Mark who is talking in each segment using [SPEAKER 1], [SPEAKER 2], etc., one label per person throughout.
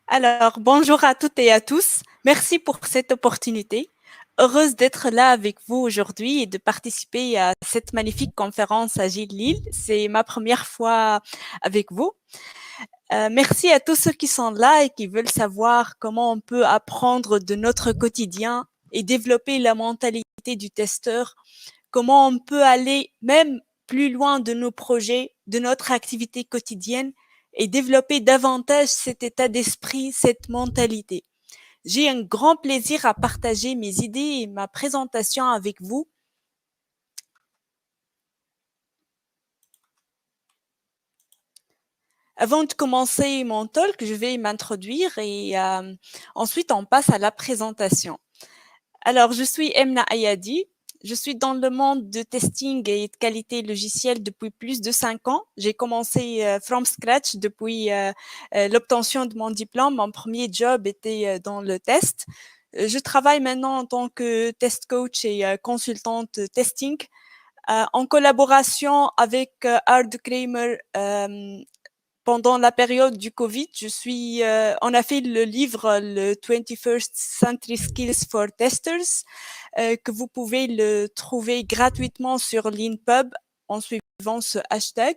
[SPEAKER 1] Alors, bonjour à toutes et à tous. Merci pour cette opportunité. Heureuse d'être là avec vous aujourd'hui et de participer à cette magnifique conférence à Gilles Lille. C'est ma première fois avec vous. Merci à tous ceux qui sont là et qui veulent savoir comment on peut apprendre de notre quotidien et développer la mentalité du testeur, comment on peut aller même plus loin de nos projets, de notre activité quotidienne et développer davantage cet état d'esprit, cette mentalité. J'ai un grand plaisir à partager mes idées et ma présentation avec vous. Avant de commencer mon talk, je vais m'introduire et ensuite on passe à la présentation. Alors, je suis Emna Ayadi. Je suis dans le monde de testing et de qualité logicielle depuis plus de 5 ans. J'ai commencé from scratch depuis l'obtention de mon diplôme. Mon premier job était dans le test. Je travaille maintenant en tant que test coach et consultante testing en collaboration avec Ard Kramer pendant la période du Covid, on a fait le livre le 21st Century Skills for Testers que vous pouvez le trouver gratuitement sur Leanpub en suivant ce hashtag.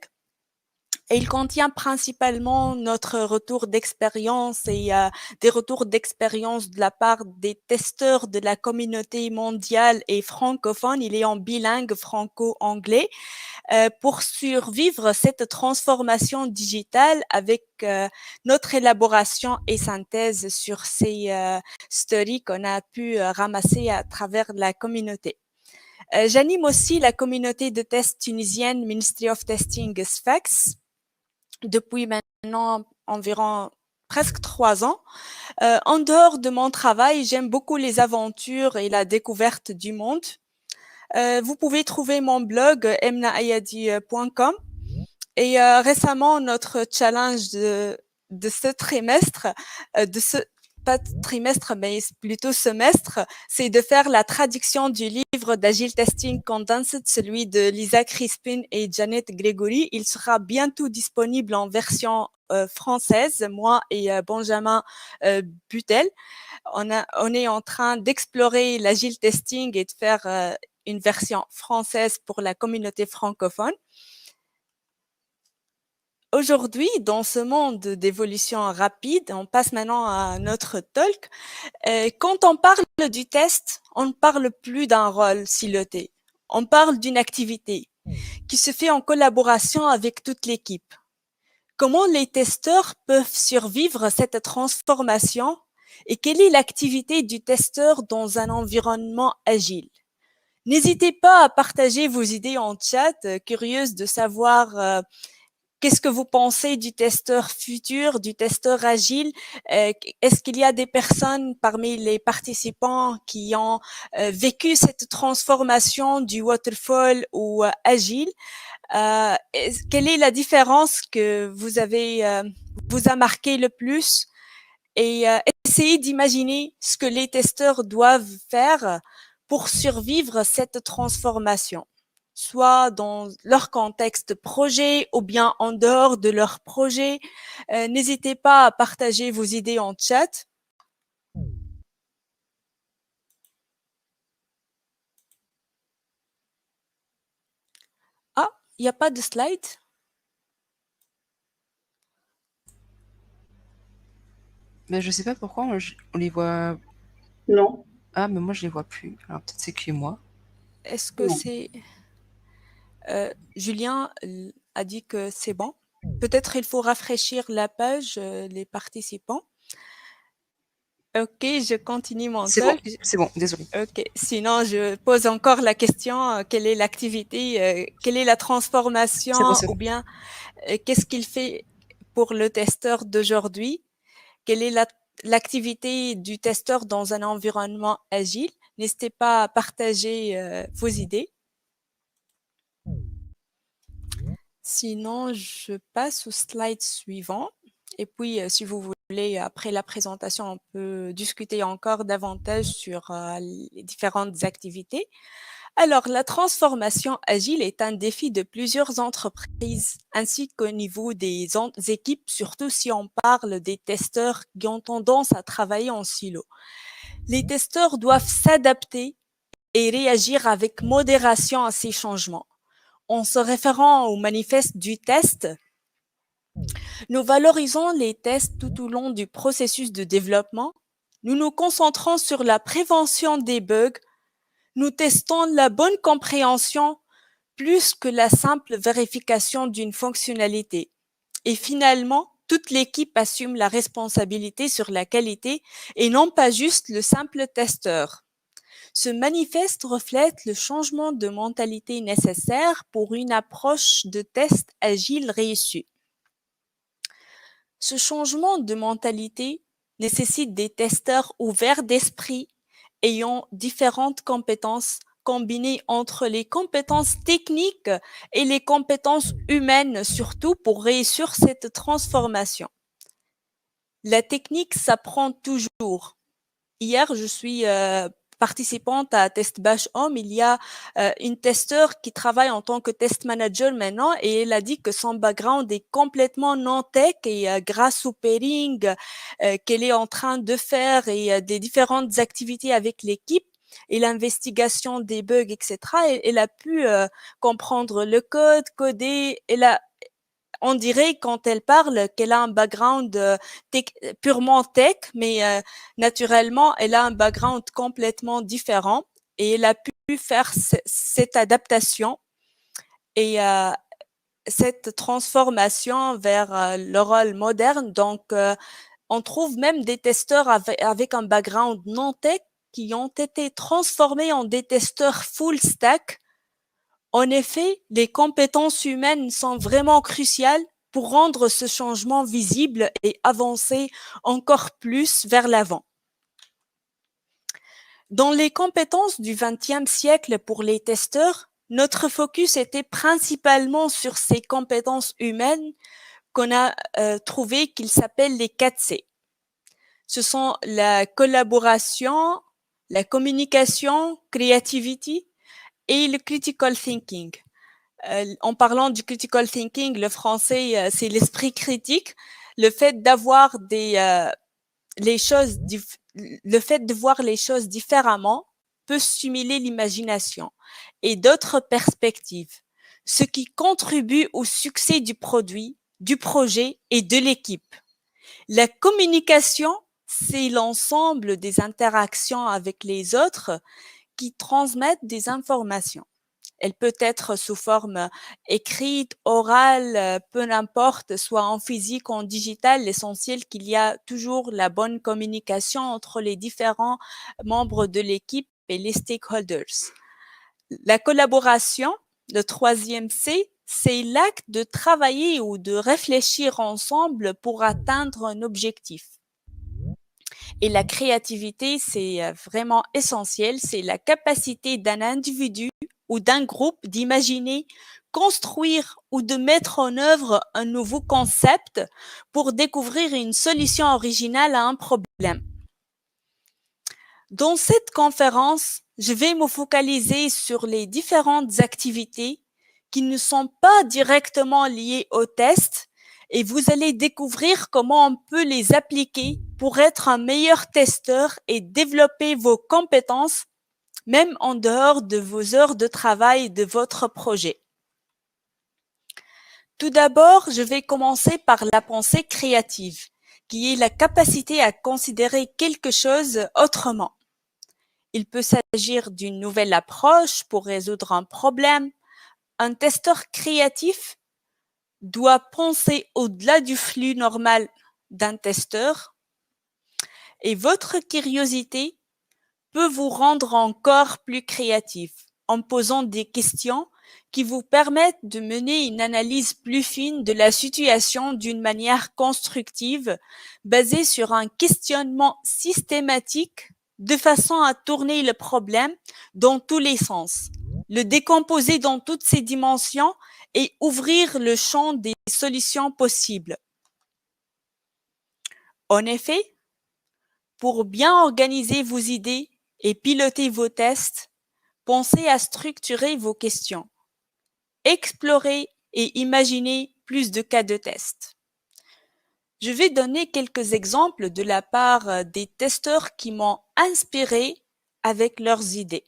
[SPEAKER 1] Et il contient principalement notre retour d'expérience et des retours d'expérience de la part des testeurs de la communauté mondiale et francophone. Il est en bilingue franco-anglais pour survivre cette transformation digitale avec notre élaboration et synthèse sur ces stories qu'on a pu ramasser à travers la communauté. J'anime aussi la communauté de tests tunisienne Ministry of Testing SFAX depuis maintenant environ presque 3 ans. En dehors de mon travail, j'aime beaucoup les aventures et la découverte du monde. Vous pouvez trouver mon blog emnaayadi.com et récemment notre challenge de ce trimestre, de ce pas trimestre mais plutôt semestre, c'est de faire la traduction du livre d'Agile Testing Condensed, celui de Lisa Crispin et Janet Gregory. Il sera bientôt disponible en version française, moi et Benjamin Butel. On est en train d'explorer l'agile testing et de faire une version française pour la communauté francophone. Aujourd'hui, dans ce monde d'évolution rapide, on passe maintenant à notre talk. Quand on parle du test, on ne parle plus d'un rôle siloté. On parle d'une activité qui se fait en collaboration avec toute l'équipe. Comment les testeurs peuvent survivre à cette transformation et quelle est l'activité du testeur dans un environnement agile? N'hésitez pas à partager vos idées en chat, curieuse de savoir qu'est-ce que vous pensez du testeur futur, du testeur agile? Est-ce qu'il y a des personnes parmi les participants qui ont vécu cette transformation du waterfall au agile? Quelle est la différence que vous a marqué le plus? Et essayez d'imaginer ce que les testeurs doivent faire pour survivre à cette transformation, soit dans leur contexte projet ou bien en dehors de leur projet. N'hésitez pas à partager vos idées en chat. Ah, il n'y a pas de slide?
[SPEAKER 2] Mais je sais pas pourquoi on les voit.
[SPEAKER 3] Non,
[SPEAKER 2] Ah, mais moi je les vois plus. Alors peut-être c'est que moi.
[SPEAKER 1] Est-ce que
[SPEAKER 3] non.
[SPEAKER 1] c'est... Julien a dit que c'est bon. Peut-être il faut rafraîchir la page, les participants. Ok, je continue mon talk.
[SPEAKER 2] C'est bon, désolé.
[SPEAKER 1] Ok, sinon je pose encore la question, quelle est l'activité, quelle est la transformation
[SPEAKER 2] C'est
[SPEAKER 1] ou
[SPEAKER 2] bon.
[SPEAKER 1] bien qu'est-ce qu'il fait pour le testeur d'aujourd'hui? Quelle est l'activité du testeur dans un environnement agile? N'hésitez pas à partager vos idées. Sinon, je passe au slide suivant. Et puis, si vous voulez, après la présentation, on peut discuter encore davantage sur les différentes activités. Alors, la transformation agile est un défi de plusieurs entreprises, ainsi qu'au niveau des équipes, surtout si on parle des testeurs qui ont tendance à travailler en silo. Les testeurs doivent s'adapter et réagir avec modération à ces changements. En se référant au manifeste du test, nous valorisons les tests tout au long du processus de développement. Nous nous concentrons sur la prévention des bugs. Nous testons la bonne compréhension plus que la simple vérification d'une fonctionnalité. Et finalement, toute l'équipe assume la responsabilité sur la qualité et non pas juste le simple testeur. Ce manifeste reflète le changement de mentalité nécessaire pour une approche de test agile réussie. Ce changement de mentalité nécessite des testeurs ouverts d'esprit, ayant différentes compétences combinées entre les compétences techniques et les compétences humaines, surtout pour réussir cette transformation. La technique s'apprend toujours. Hier, je suis participante à Test Bash Home. Il y a une testeur qui travaille en tant que test manager maintenant et elle a dit que son background est complètement non-tech et grâce au pairing qu'elle est en train de faire et des différentes activités avec l'équipe et l'investigation des bugs, etc., elle a pu comprendre le code, coder. On dirait quand elle parle qu'elle a un background purement tech, mais naturellement, elle a un background complètement différent et elle a pu faire cette adaptation et cette transformation vers le rôle moderne. Donc, on trouve même des testeurs avec un background non tech qui ont été transformés en des testeurs full stack. En effet, les compétences humaines sont vraiment cruciales pour rendre ce changement visible et avancer encore plus vers l'avant. Dans les compétences du XXe siècle pour les testeurs, notre focus était principalement sur ces compétences humaines qu'on a trouvé qu'ils s'appellent les 4C. Ce sont la collaboration, la communication, creativity et le critical thinking. En parlant du critical thinking, le français, c'est l'esprit critique. Le fait d'avoir les choses, le fait de voir les choses différemment peut stimuler l'imagination et d'autres perspectives, ce qui contribue au succès du produit, du projet et de l'équipe. La communication, c'est l'ensemble des interactions avec les autres qui transmettent des informations. Elle peut être sous forme écrite, orale, peu importe, soit en physique ou en digital. L'essentiel qu'il y a toujours la bonne communication entre les différents membres de l'équipe et les stakeholders. La collaboration, le troisième C, c'est l'acte de travailler ou de réfléchir ensemble pour atteindre un objectif. Et la créativité, c'est vraiment essentiel. C'est la capacité d'un individu ou d'un groupe d'imaginer, construire ou de mettre en œuvre un nouveau concept pour découvrir une solution originale à un problème. Dans cette conférence, je vais me focaliser sur les différentes activités qui ne sont pas directement liées au test et vous allez découvrir comment on peut les appliquer pour être un meilleur testeur et développer vos compétences même en dehors de vos heures de travail et de votre projet. Tout d'abord, je vais commencer par la pensée créative, qui est la capacité à considérer quelque chose autrement. Il peut s'agir d'une nouvelle approche pour résoudre un problème. Un testeur créatif doit penser au-delà du flux normal d'un testeur et votre curiosité peut vous rendre encore plus créatif en posant des questions qui vous permettent de mener une analyse plus fine de la situation d'une manière constructive, basée sur un questionnement systématique de façon à tourner le problème dans tous les sens, le décomposer dans toutes ses dimensions et ouvrir le champ des solutions possibles. En effet, pour bien organiser vos idées et piloter vos tests, Pensez à structurer vos questions. Explorez et imaginez plus de cas de test. Je vais donner quelques exemples de la part des testeurs qui m'ont inspiré avec leurs idées.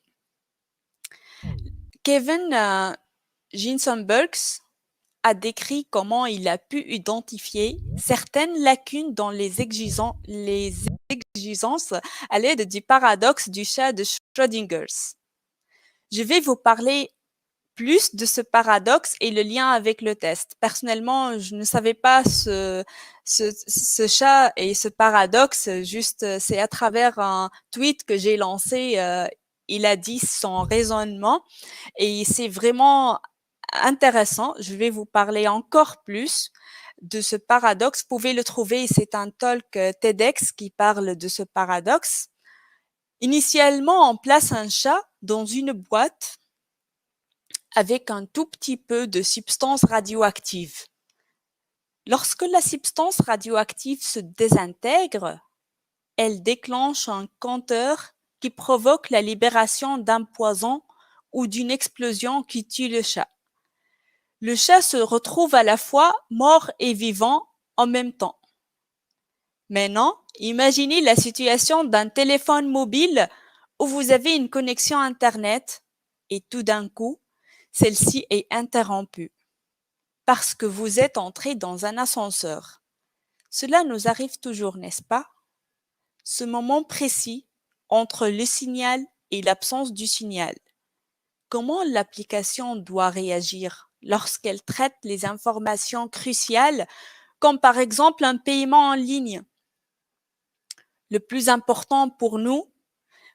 [SPEAKER 1] Kevin Ginsenbergs a décrit comment il a pu identifier certaines lacunes dans les exigences à l'aide du paradoxe du chat de Schrödinger. Je vais vous parler plus de ce paradoxe et le lien avec le test. Personnellement, je ne savais pas ce chat et ce paradoxe, juste c'est à travers un tweet que j'ai lancé, il a dit son raisonnement et c'est vraiment intéressant. Je vais vous parler encore plus de ce paradoxe. Vous pouvez le trouver, c'est un talk TEDx qui parle de ce paradoxe. Initialement, on place un chat dans une boîte avec un tout petit peu de substance radioactive. Lorsque la substance radioactive se désintègre, elle déclenche un compteur qui provoque la libération d'un poison ou d'une explosion qui tue le chat. Le chat se retrouve à la fois mort et vivant en même temps. Maintenant, imaginez la situation d'un téléphone mobile où vous avez une connexion Internet et tout d'un coup, celle-ci est interrompue parce que vous êtes entré dans un ascenseur. Cela nous arrive toujours, n'est-ce pas? Ce moment précis entre le signal et l'absence du signal. Comment l'application doit réagir lorsqu'elle traite les informations cruciales, comme par exemple un paiement en ligne? Le plus important pour nous,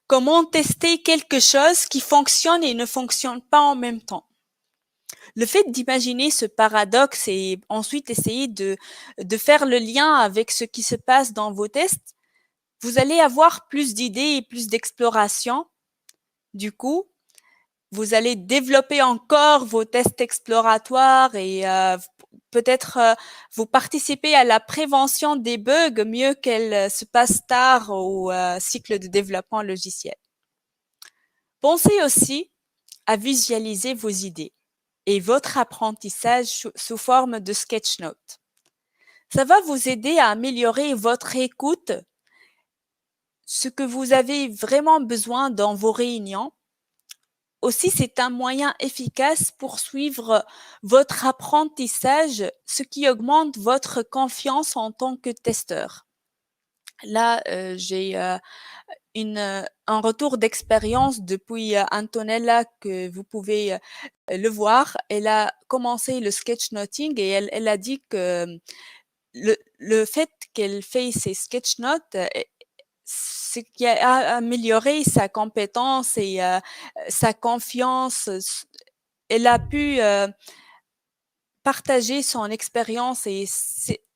[SPEAKER 1] comment tester quelque chose qui fonctionne et ne fonctionne pas en même temps? Le fait d'imaginer ce paradoxe et ensuite essayer de faire le lien avec ce qui se passe dans vos tests, vous allez avoir plus d'idées et plus d'exploration. Du coup, vous allez développer encore vos tests exploratoires et peut-être vous participez à la prévention des bugs mieux qu'elle se passe tard au cycle de développement logiciel. Pensez aussi à visualiser vos idées et votre apprentissage sous forme de sketch note. Ça va vous aider à améliorer votre écoute, ce que vous avez vraiment besoin dans vos réunions. Aussi, c'est un moyen efficace pour suivre votre apprentissage, ce qui augmente votre confiance en tant que testeur. Là, j'ai un retour d'expérience depuis Antonella que vous pouvez le voir. Elle a commencé le sketchnoting et elle a dit que le fait qu'elle fait ses sketch notes, ce qui a amélioré sa compétence et sa confiance. Elle a pu partager son expérience et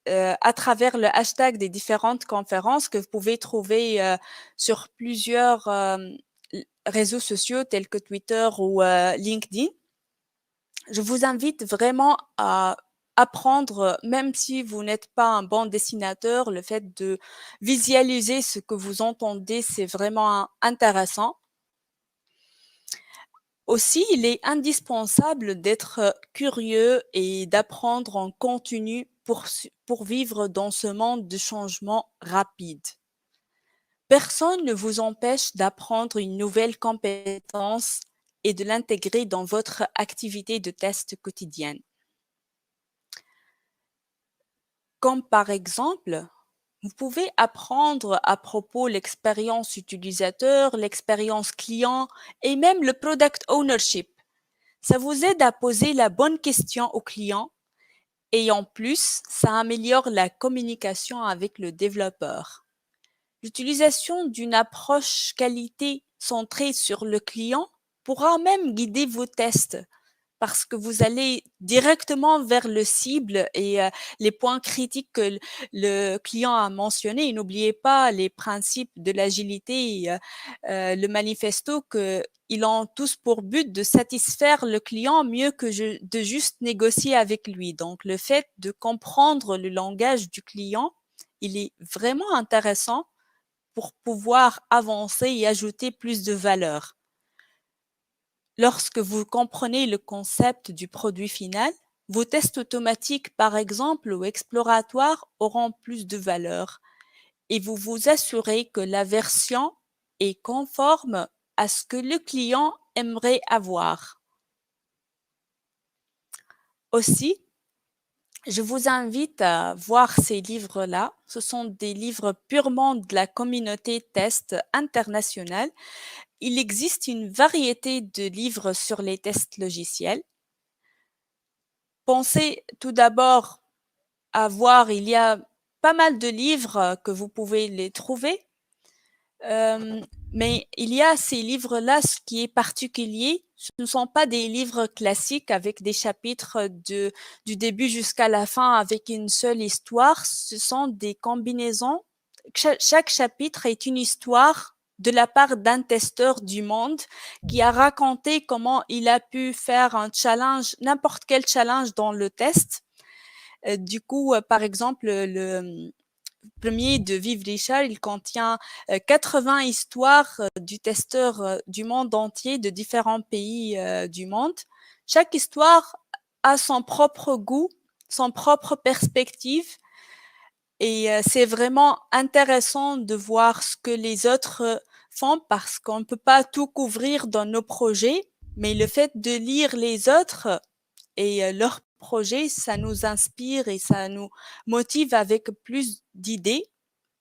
[SPEAKER 1] à travers le hashtag des différentes conférences que vous pouvez trouver sur plusieurs réseaux sociaux tels que Twitter ou LinkedIn. Je vous invite vraiment à apprendre, même si vous n'êtes pas un bon dessinateur, le fait de visualiser ce que vous entendez, c'est vraiment intéressant. Aussi, il est indispensable d'être curieux et d'apprendre en continu pour vivre dans ce monde de changement rapide. Personne ne vous empêche d'apprendre une nouvelle compétence et de l'intégrer dans votre activité de test quotidienne. Comme par exemple, vous pouvez apprendre à propos de l'expérience utilisateur, l'expérience client et même le product ownership. Ça vous aide à poser la bonne question au client et en plus, ça améliore la communication avec le développeur. L'utilisation d'une approche qualité centrée sur le client pourra même guider vos tests parce que vous allez directement vers le cible et les points critiques que le client a mentionnés. Et n'oubliez pas les principes de l'agilité et le manifesto qu'ils ont tous pour but de satisfaire le client mieux que de juste négocier avec lui. Donc, le fait de comprendre le langage du client, il est vraiment intéressant pour pouvoir avancer et ajouter plus de valeur. Lorsque vous comprenez le concept du produit final, vos tests automatiques, par exemple, ou exploratoires, auront plus de valeur et vous vous assurez que la version est conforme à ce que le client aimerait avoir. Aussi, je vous invite à voir ces livres-là. Ce sont des livres purement de la communauté test internationale. Il existe une variété de livres sur les tests logiciels. Pensez tout d'abord à voir, il y a pas mal de livres que vous pouvez les trouver. Mais il y a ces livres-là, ce qui est particulier, ce ne sont pas des livres classiques avec des chapitres du début jusqu'à la fin avec une seule histoire. Ce sont des combinaisons. Chaque chapitre est une histoire de la part d'un testeur du monde qui a raconté comment il a pu faire un challenge, n'importe quel challenge dans le test. Du coup, par exemple, le premier de Vive Richard, il contient 80 histoires du testeur du monde entier, de différents pays du monde. Chaque histoire a son propre goût, son propre perspective, et c'est vraiment intéressant de voir ce que les autres font parce qu'on ne peut pas tout couvrir dans nos projets, mais le fait de lire les autres et leurs projets, ça nous inspire et ça nous motive avec plus d'idées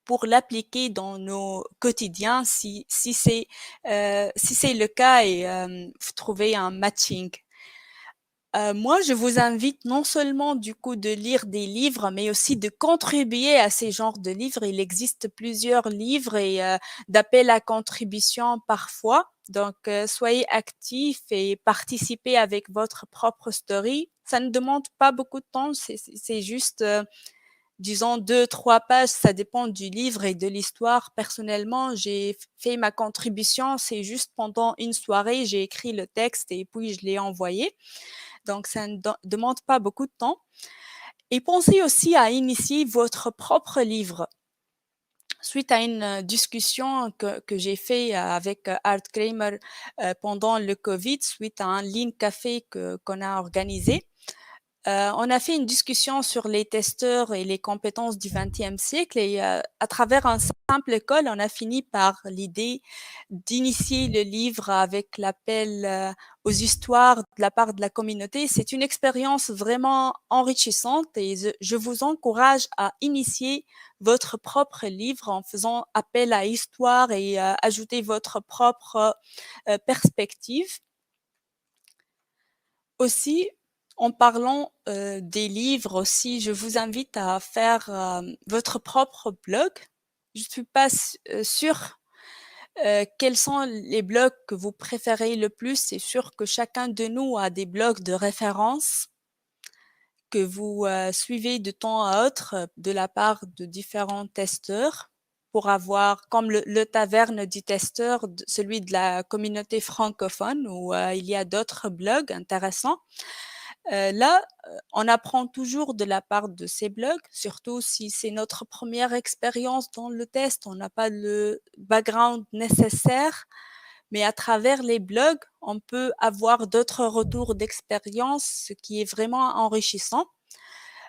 [SPEAKER 1] pour l'appliquer dans nos quotidiens si c'est le cas et trouver un matching. Moi, je vous invite non seulement du coup de lire des livres, mais aussi de contribuer à ces genres de livres. Il existe plusieurs livres et d'appels à contribution parfois. Donc, soyez actifs et participez avec votre propre story. Ça ne demande pas beaucoup de temps, c'est juste disons 2, 3 pages, ça dépend du livre et de l'histoire. Personnellement, j'ai fait ma contribution, c'est juste pendant une soirée, j'ai écrit le texte et puis je l'ai envoyé. Donc, ça ne demande pas beaucoup de temps. Et pensez aussi à initier votre propre livre. Suite à une discussion que j'ai fait avec Art Kramer pendant le Covid, suite à un Lean Café qu'on a organisé, on a fait une discussion sur les testeurs et les compétences du XXe siècle et à travers un simple call, on a fini par l'idée d'initier le livre avec l'appel aux histoires de la part de la communauté. C'est une expérience vraiment enrichissante et je vous encourage à initier votre propre livre en faisant appel à histoire et ajouter votre propre perspective. Aussi, en parlant des livres aussi, je vous invite à faire votre propre blog. Je ne suis pas sûre quels sont les blogs que vous préférez le plus. C'est sûr que chacun de nous a des blogs de référence que vous suivez de temps à autre de la part de différents testeurs pour avoir, comme le taverne du testeur, celui de la communauté francophone où il y a d'autres blogs intéressants. Là, on apprend toujours de la part de ces blogs, surtout si c'est notre première expérience dans le test, on n'a pas le background nécessaire, mais à travers les blogs, on peut avoir d'autres retours d'expérience, ce qui est vraiment enrichissant.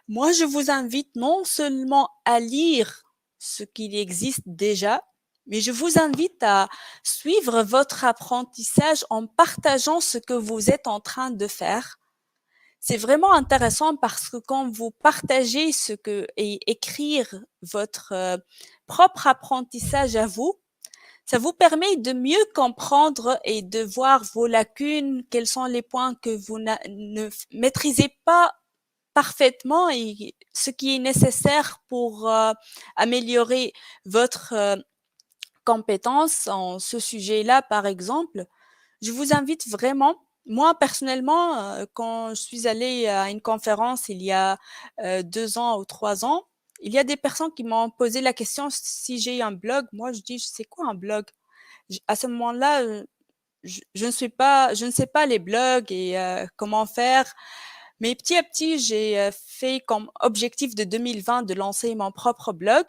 [SPEAKER 1] Moi, je vous invite non seulement à lire ce qu'il existe déjà, mais je vous invite à suivre votre apprentissage en partageant ce que vous êtes en train de faire. C'est vraiment intéressant parce que quand vous partagez ce que et écrire votre propre apprentissage à vous, ça vous permet de mieux comprendre et de voir vos lacunes, quels sont les points que vous ne maîtrisez pas parfaitement et ce qui est nécessaire pour améliorer votre compétence en ce sujet-là, par exemple. Je vous invite vraiment, moi personnellement, quand je suis allée à une conférence il y a 2 ans ou 3 ans, il y a des personnes qui m'ont posé la question si j'ai un blog. Moi, je dis, c'est quoi un blog? À ce moment-là, je ne sais pas les blogs et comment faire. Mais petit à petit, j'ai fait comme objectif de 2020 de lancer mon propre blog.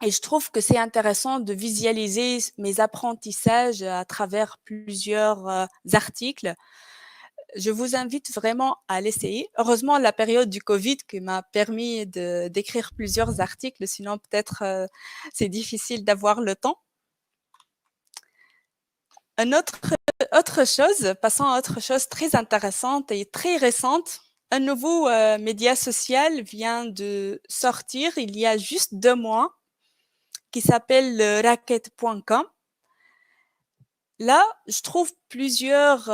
[SPEAKER 1] Et je trouve que c'est intéressant de visualiser mes apprentissages à travers plusieurs articles. Je vous invite vraiment à l'essayer. Heureusement, la période du Covid qui m'a permis d'écrire plusieurs articles, sinon peut-être c'est difficile d'avoir le temps. Autre chose, passons à autre chose très intéressante et très récente. Un nouveau média social vient de sortir il y a juste 2 mois qui s'appelle Racket.com. Là, je trouve plusieurs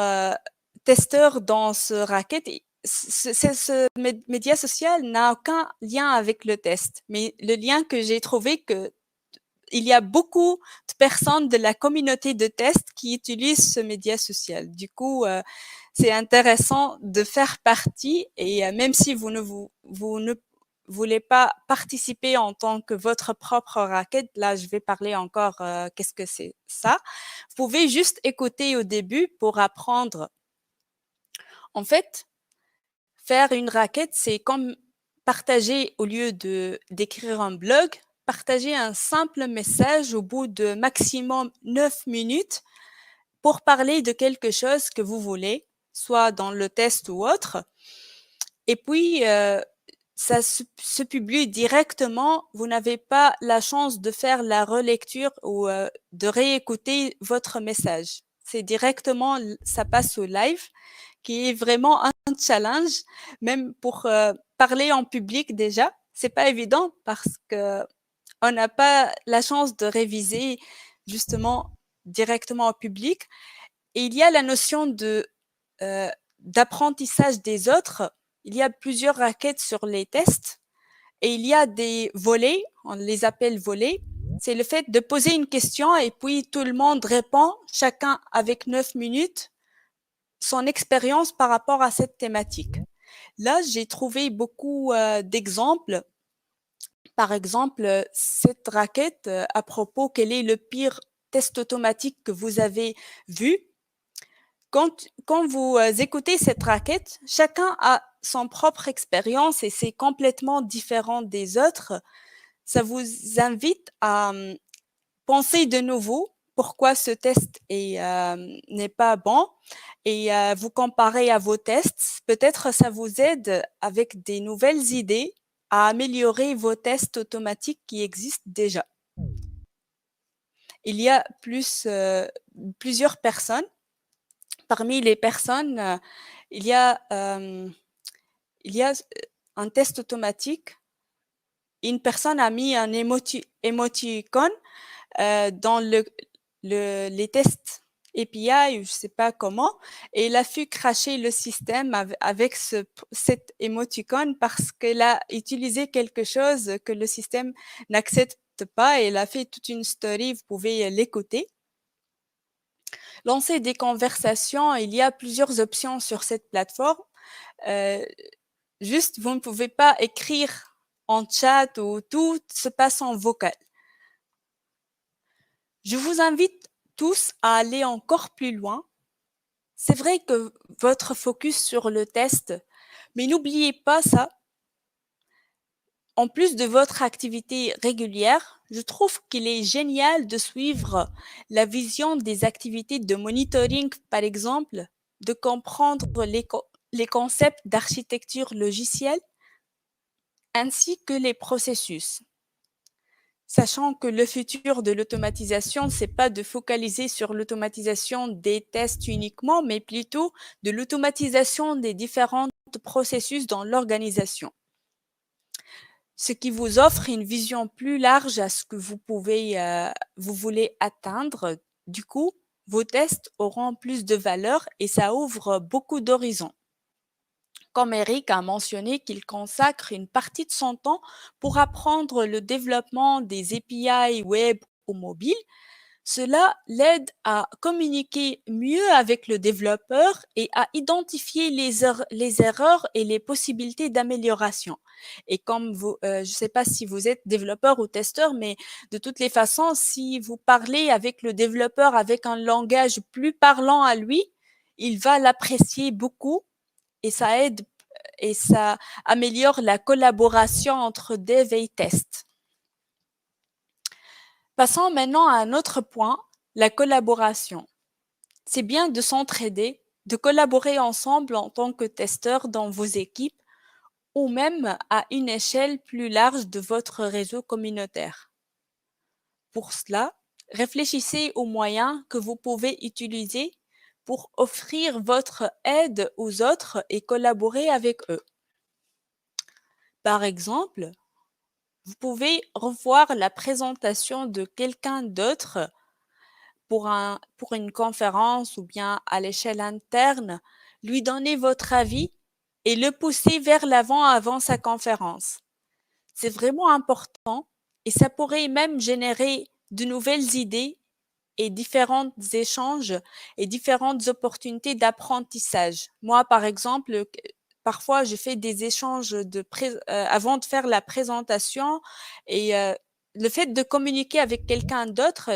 [SPEAKER 1] testeurs dans ce Racket. Ce média social n'a aucun lien avec le test, mais le lien que j'ai trouvé que il y a beaucoup de personnes de la communauté de test qui utilisent ce média social. Du coup, c'est intéressant de faire partie et même si vous ne voulez pas participer en tant que votre propre racket, là, je vais parler encore qu'est-ce que c'est ça. Vous pouvez juste écouter au début pour apprendre. En fait, faire une racket, c'est comme partager au lieu d'écrire un blog, partager un simple message au bout de maximum 9 minutes pour parler de quelque chose que vous voulez, soit dans le test ou autre. Et puis, ça se publie directement. Vous n'avez pas la chance de faire la relecture ou de réécouter votre message. C'est directement, ça passe au live, qui est vraiment un challenge, même pour parler en public déjà. C'est pas évident parce que on n'a pas la chance de réviser justement directement au public. Et il y a la notion d'apprentissage des autres. Il y a plusieurs raquettes sur les tests et il y a des volets, on les appelle volets. C'est le fait de poser une question et puis tout le monde répond, chacun avec 9 minutes, son expérience par rapport à cette thématique. Là, j'ai trouvé beaucoup d'exemples. Par exemple, cette raquette à propos, quel est le pire test automatique que vous avez vu? Quand vous écoutez cette raquette, chacun a son propre expérience et c'est complètement différent des autres. Ça vous invite à penser de nouveau pourquoi ce test n'est pas bon et vous comparer à vos tests. Peut-être ça vous aide avec des nouvelles idées à améliorer vos tests automatiques qui existent déjà. Il y a plusieurs personnes. Parmi les personnes, il y a un test automatique. Une personne a mis un émoticône dans les tests API, ou je sais pas comment, et il a pu crasher le système avec cet émoticône parce qu'elle a utilisé quelque chose que le système n'accepte pas et elle a fait toute une story, vous pouvez l'écouter. Lancer des conversations, il y a plusieurs options sur cette plateforme. Juste, vous ne pouvez pas écrire en chat ou tout se passe en vocal. Je vous invite tous à aller encore plus loin. C'est vrai que votre focus sur le test, mais n'oubliez pas ça. En plus de votre activité régulière, je trouve qu'il est génial de suivre la vision des activités de monitoring, par exemple, de comprendre les concepts d'architecture logicielle ainsi que les processus. Sachant que le futur de l'automatisation, c'est pas de focaliser sur l'automatisation des tests uniquement, mais plutôt de l'automatisation des différents processus dans l'organisation. Ce qui vous offre une vision plus large à ce que vous voulez atteindre. Du coup, vos tests auront plus de valeur et ça ouvre beaucoup d'horizons. Comme Eric a mentionné qu'il consacre une partie de son temps pour apprendre le développement des API web ou mobile, cela l'aide à communiquer mieux avec le développeur et à identifier les erreurs et les possibilités d'amélioration. Et comme je ne sais pas si vous êtes développeur ou testeur, mais de toutes les façons, si vous parlez avec le développeur avec un langage plus parlant à lui, il va l'apprécier beaucoup et ça aide et ça améliore la collaboration entre dev et test. Passons maintenant à un autre point, la collaboration. C'est bien de s'entraider, de collaborer ensemble en tant que testeur dans vos équipes ou même à une échelle plus large de votre réseau communautaire. Pour cela, réfléchissez aux moyens que vous pouvez utiliser pour offrir votre aide aux autres et collaborer avec eux. Par exemple, vous pouvez revoir la présentation de quelqu'un d'autre pour une conférence ou bien à l'échelle interne, lui donner votre avis et le pousser vers l'avant avant sa conférence. C'est vraiment important et ça pourrait même générer de nouvelles idées et différents échanges et différentes opportunités d'apprentissage. Moi, par exemple, parfois, je fais des échanges avant de faire la présentation et le fait de communiquer avec quelqu'un d'autre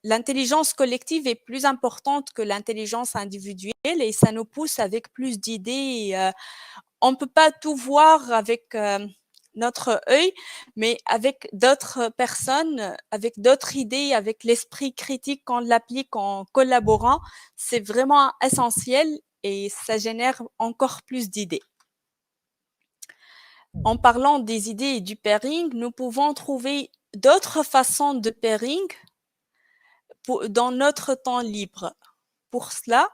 [SPEAKER 1] l'intelligence collective est plus importante que l'intelligence individuelle et ça nous pousse avec plus d'idées. On ne peut pas tout voir avec notre œil, mais avec d'autres personnes, avec d'autres idées, avec l'esprit critique qu'on l'applique en collaborant, c'est vraiment essentiel et ça génère encore plus d'idées. En parlant des idées et du pairing, nous pouvons trouver d'autres façons de pairing dans notre temps libre. Pour cela,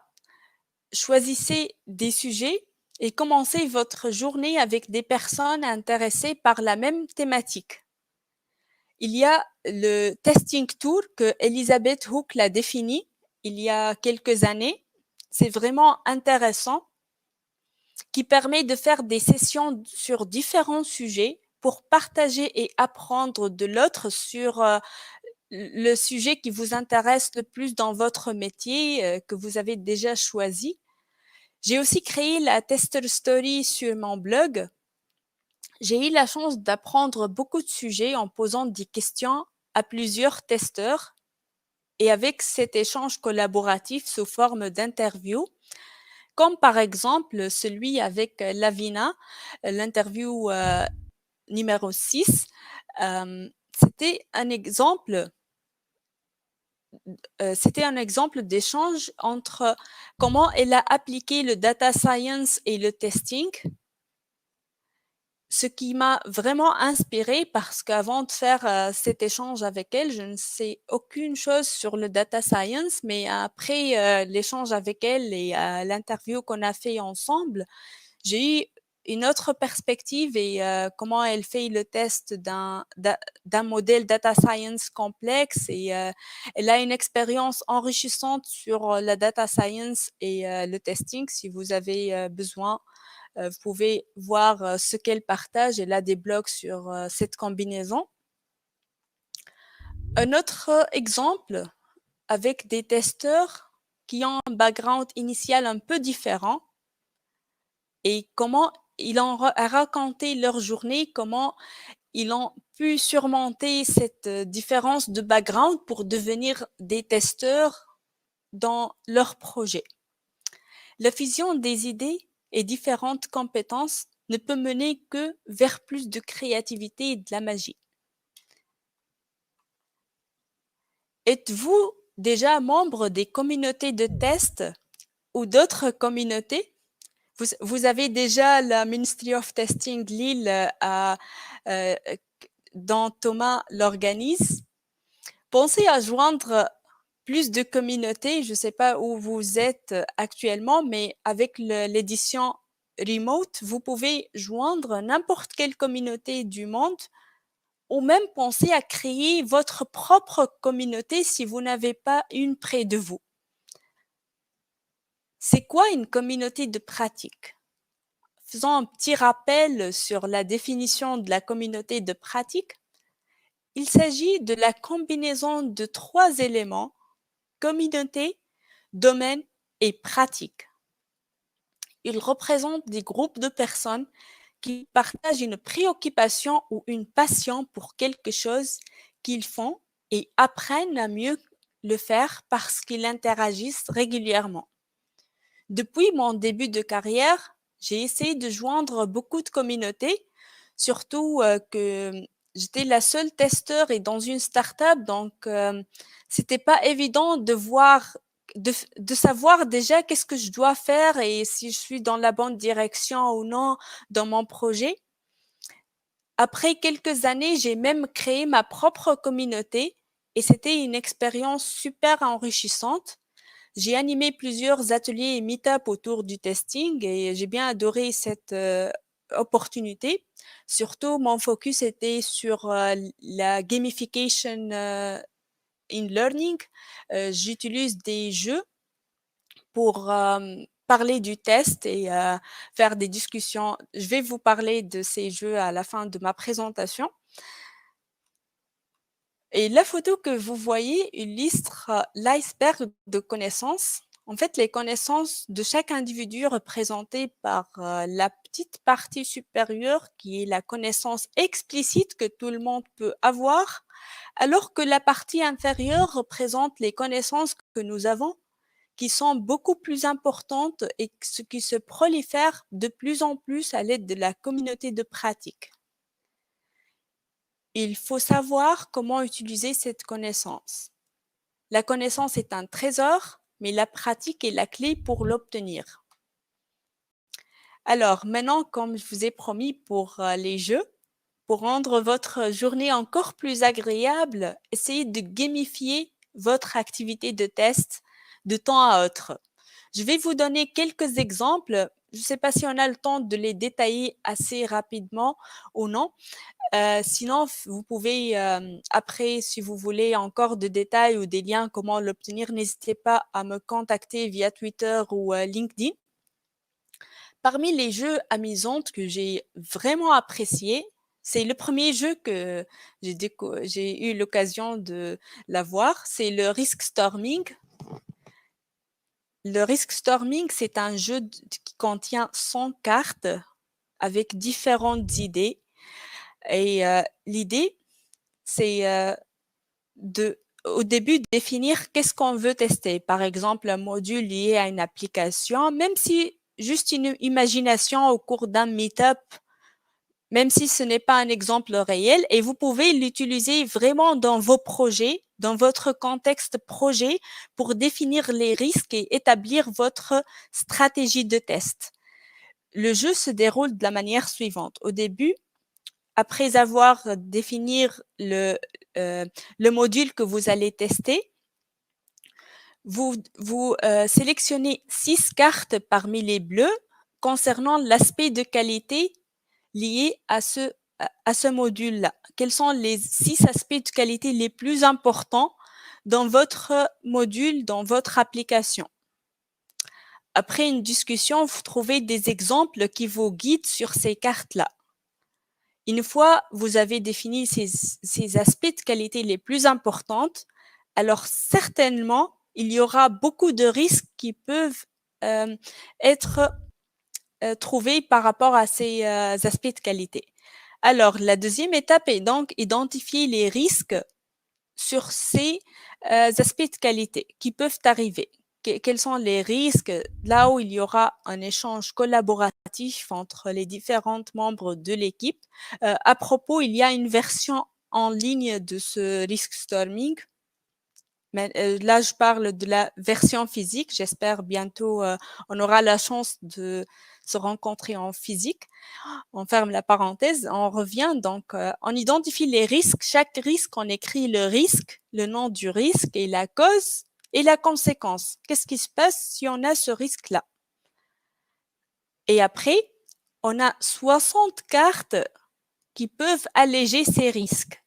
[SPEAKER 1] choisissez des sujets et commencez votre journée avec des personnes intéressées par la même thématique. Il y a le testing tour que Elizabeth Hooke l'a défini il y a quelques années. C'est vraiment intéressant, qui permet de faire des sessions sur différents sujets pour partager et apprendre de l'autre sur le sujet qui vous intéresse le plus dans votre métier que vous avez déjà choisi. J'ai aussi créé la Tester Story sur mon blog. J'ai eu la chance d'apprendre beaucoup de sujets en posant des questions à plusieurs testeurs et avec cet échange collaboratif sous forme d'interview, comme par exemple celui avec Lavina, l'interview numéro 6. C'était un exemple d'échange entre comment elle a appliqué le data science et le testing, ce qui m'a vraiment inspirée parce qu'avant de faire cet échange avec elle, je ne sais aucune chose sur le data science, mais après l'échange avec elle et l'interview qu'on a fait ensemble, j'ai eu une autre perspective et comment elle fait le test d'un modèle data science complexe et elle a une expérience enrichissante sur la data science et le testing. Si vous avez besoin, vous pouvez voir ce qu'elle partage. Elle a des blogs sur cette combinaison. Un autre exemple avec des testeurs qui ont un background initial un peu différent et comment ils ont raconté leur journée, comment ils ont pu surmonter cette différence de background pour devenir des testeurs dans leur projet. La fusion des idées et différentes compétences ne peut mener que vers plus de créativité et de la magie. Êtes-vous déjà membre des communautés de test ou d'autres communautés? Vous avez déjà la Ministry of Testing Lille euh, dont Thomas l'organise. Pensez à joindre plus de communautés. Je ne sais pas où vous êtes actuellement, mais avec l'édition remote, vous pouvez joindre n'importe quelle communauté du monde ou même penser à créer votre propre communauté si vous n'avez pas une près de vous. C'est quoi une communauté de pratique? Faisons un petit rappel sur la définition de la communauté de pratique. Il s'agit de la combinaison de 3 éléments: communauté, domaine et pratique. Ils représentent des groupes de personnes qui partagent une préoccupation ou une passion pour quelque chose qu'ils font et apprennent à mieux le faire parce qu'ils interagissent régulièrement. Depuis mon début de carrière, j'ai essayé de joindre beaucoup de communautés, surtout que j'étais la seule testeur et dans une startup, donc c'était pas évident de voir, de savoir déjà qu'est-ce que je dois faire et si je suis dans la bonne direction ou non dans mon projet. Après quelques années, j'ai même créé ma propre communauté et c'était une expérience super enrichissante. J'ai animé plusieurs ateliers et meet-up autour du testing et j'ai bien adoré cette opportunité. Surtout, mon focus était sur la gamification in learning. J'utilise des jeux pour parler du test et faire des discussions. Je vais vous parler de ces jeux à la fin de ma présentation. Et la photo que vous voyez illustre l'iceberg de connaissances. En fait, les connaissances de chaque individu représentées par la petite partie supérieure qui est la connaissance explicite que tout le monde peut avoir, alors que la partie inférieure représente les connaissances que nous avons qui sont beaucoup plus importantes et ce qui se prolifère de plus en plus à l'aide de la communauté de pratique. Il faut savoir comment utiliser cette connaissance. La connaissance est un trésor, mais la pratique est la clé pour l'obtenir. Alors, maintenant, comme je vous ai promis pour les jeux, pour rendre votre journée encore plus agréable, essayez de gamifier votre activité de test de temps à autre. Je vais vous donner quelques exemples. Je ne sais pas si on a le temps de les détailler assez rapidement ou non. Sinon, vous pouvez, après, si vous voulez encore de détails ou des liens, comment l'obtenir, n'hésitez pas à me contacter via Twitter ou LinkedIn. Parmi les jeux amusants que j'ai vraiment appréciés, c'est le premier jeu que j'ai eu l'occasion de l'avoir, c'est le Risk Storming. Le Risk Storming, c'est un jeu qui contient 100 cartes avec différentes idées. Et l'idée, c'est au début, définir qu'est-ce qu'on veut tester. Par exemple, un module lié à une application, même si juste une imagination au cours d'un meet-up, même si ce n'est pas un exemple réel, et vous pouvez l'utiliser vraiment dans vos projets, dans votre contexte projet, pour définir les risques et établir votre stratégie de test. Le jeu se déroule de la manière suivante. Au début, après avoir défini le module que vous allez tester, vous sélectionnez 6 cartes parmi les bleus concernant l'aspect de qualité lié à ce module-là. Quels sont les 6 aspects de qualité les plus importants dans votre module, dans votre application? Après une discussion, vous trouvez des exemples qui vous guident sur ces cartes-là. Une fois vous avez défini ces aspects de qualité les plus importants, alors certainement, il y aura beaucoup de risques qui peuvent être trouvés par rapport à ces aspects de qualité. Alors, la deuxième étape est donc identifier les risques sur ces aspects de qualité qui peuvent arriver. Quels sont les risques là où il y aura un échange collaboratif entre les différents membres de l'équipe. À propos, il y a une version en ligne de ce risk storming. Mais, là, je parle de la version physique. J'espère bientôt, on aura la chance de se rencontrer en physique. On ferme la parenthèse, on revient donc, on identifie les risques. Chaque risque, on écrit le risque, le nom du risque et la cause et la conséquence. Qu'est-ce qui se passe si on a ce risque-là? Et après, on a 60 cartes qui peuvent alléger ces risques.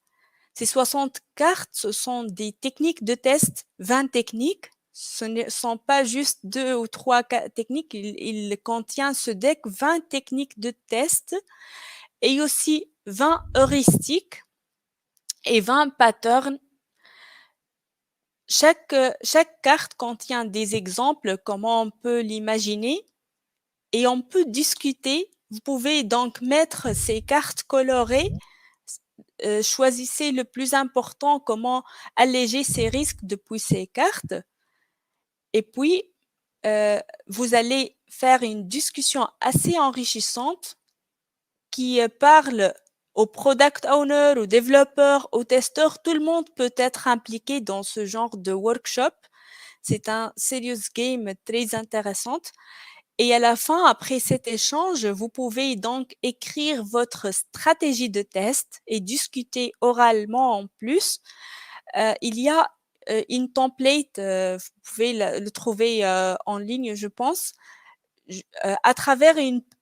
[SPEAKER 1] Ces 60 cartes, ce sont des techniques de test, 20 techniques. Ce ne sont pas juste 2 ou 3 techniques, il contient ce deck 20 techniques de test et aussi 20 heuristiques et 20 patterns. Chaque carte contient des exemples, comment on peut l'imaginer, et on peut discuter. Vous pouvez donc mettre ces cartes colorées, choisissez le plus important, comment alléger ces risques depuis ces cartes, et puis vous allez faire une discussion assez enrichissante qui parle aux product owners, aux développeurs, aux testeurs, tout le monde peut être impliqué dans ce genre de workshop. C'est un serious game très intéressant. Et à la fin, après cet échange, vous pouvez donc écrire votre stratégie de test et discuter oralement en plus. Il y a une template, vous pouvez le trouver en ligne, je pense. À travers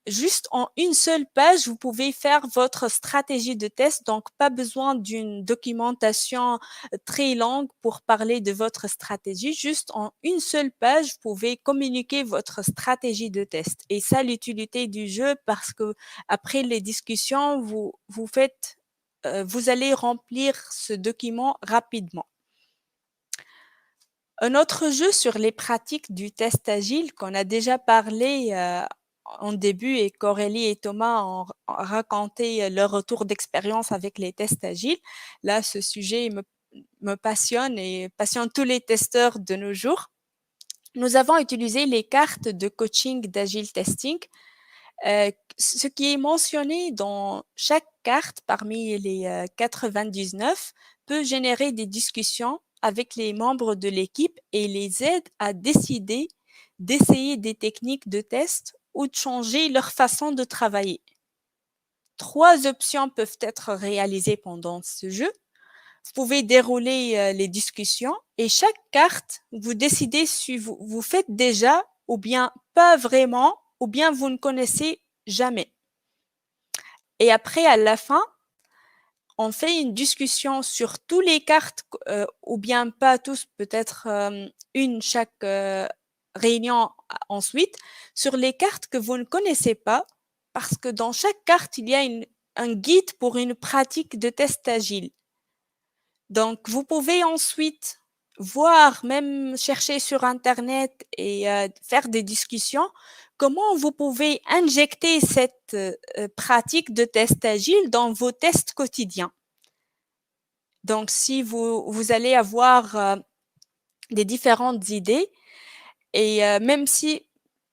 [SPEAKER 1] juste en une seule page, vous pouvez faire votre stratégie de test. Donc, pas besoin d'une documentation très longue pour parler de votre stratégie. Juste en une seule page, vous pouvez communiquer votre stratégie de test. Et ça, l'utilité du jeu, parce que après les discussions, vous allez remplir ce document rapidement. Un autre jeu sur les pratiques du test agile qu'on a déjà parlé en début et qu'Aurélie et Thomas ont raconté leur retour d'expérience avec les tests agiles. Là, ce sujet me passionne et passionne tous les testeurs de nos jours. Nous avons utilisé les cartes de coaching d'Agile Testing. Ce qui est mentionné dans chaque carte parmi les 99 peut générer des discussions avec les membres de l'équipe et les aide à décider d'essayer des techniques de test ou de changer leur façon de travailler. 3 options peuvent être réalisées pendant ce jeu. Vous pouvez dérouler les discussions et chaque carte, vous décidez si vous faites déjà ou bien pas vraiment ou bien vous ne connaissez jamais. Et après, à la fin, on fait une discussion sur tous les cartes, ou bien pas tous, peut-être une chaque réunion ensuite, sur les cartes que vous ne connaissez pas, parce que dans chaque carte, il y a un guide pour une pratique de test agile. Donc, vous pouvez ensuite voir, même chercher sur Internet et faire des discussions, comment vous pouvez injecter cette pratique de test agile dans vos tests quotidiens. Donc, si vous allez avoir des différentes idées, et même si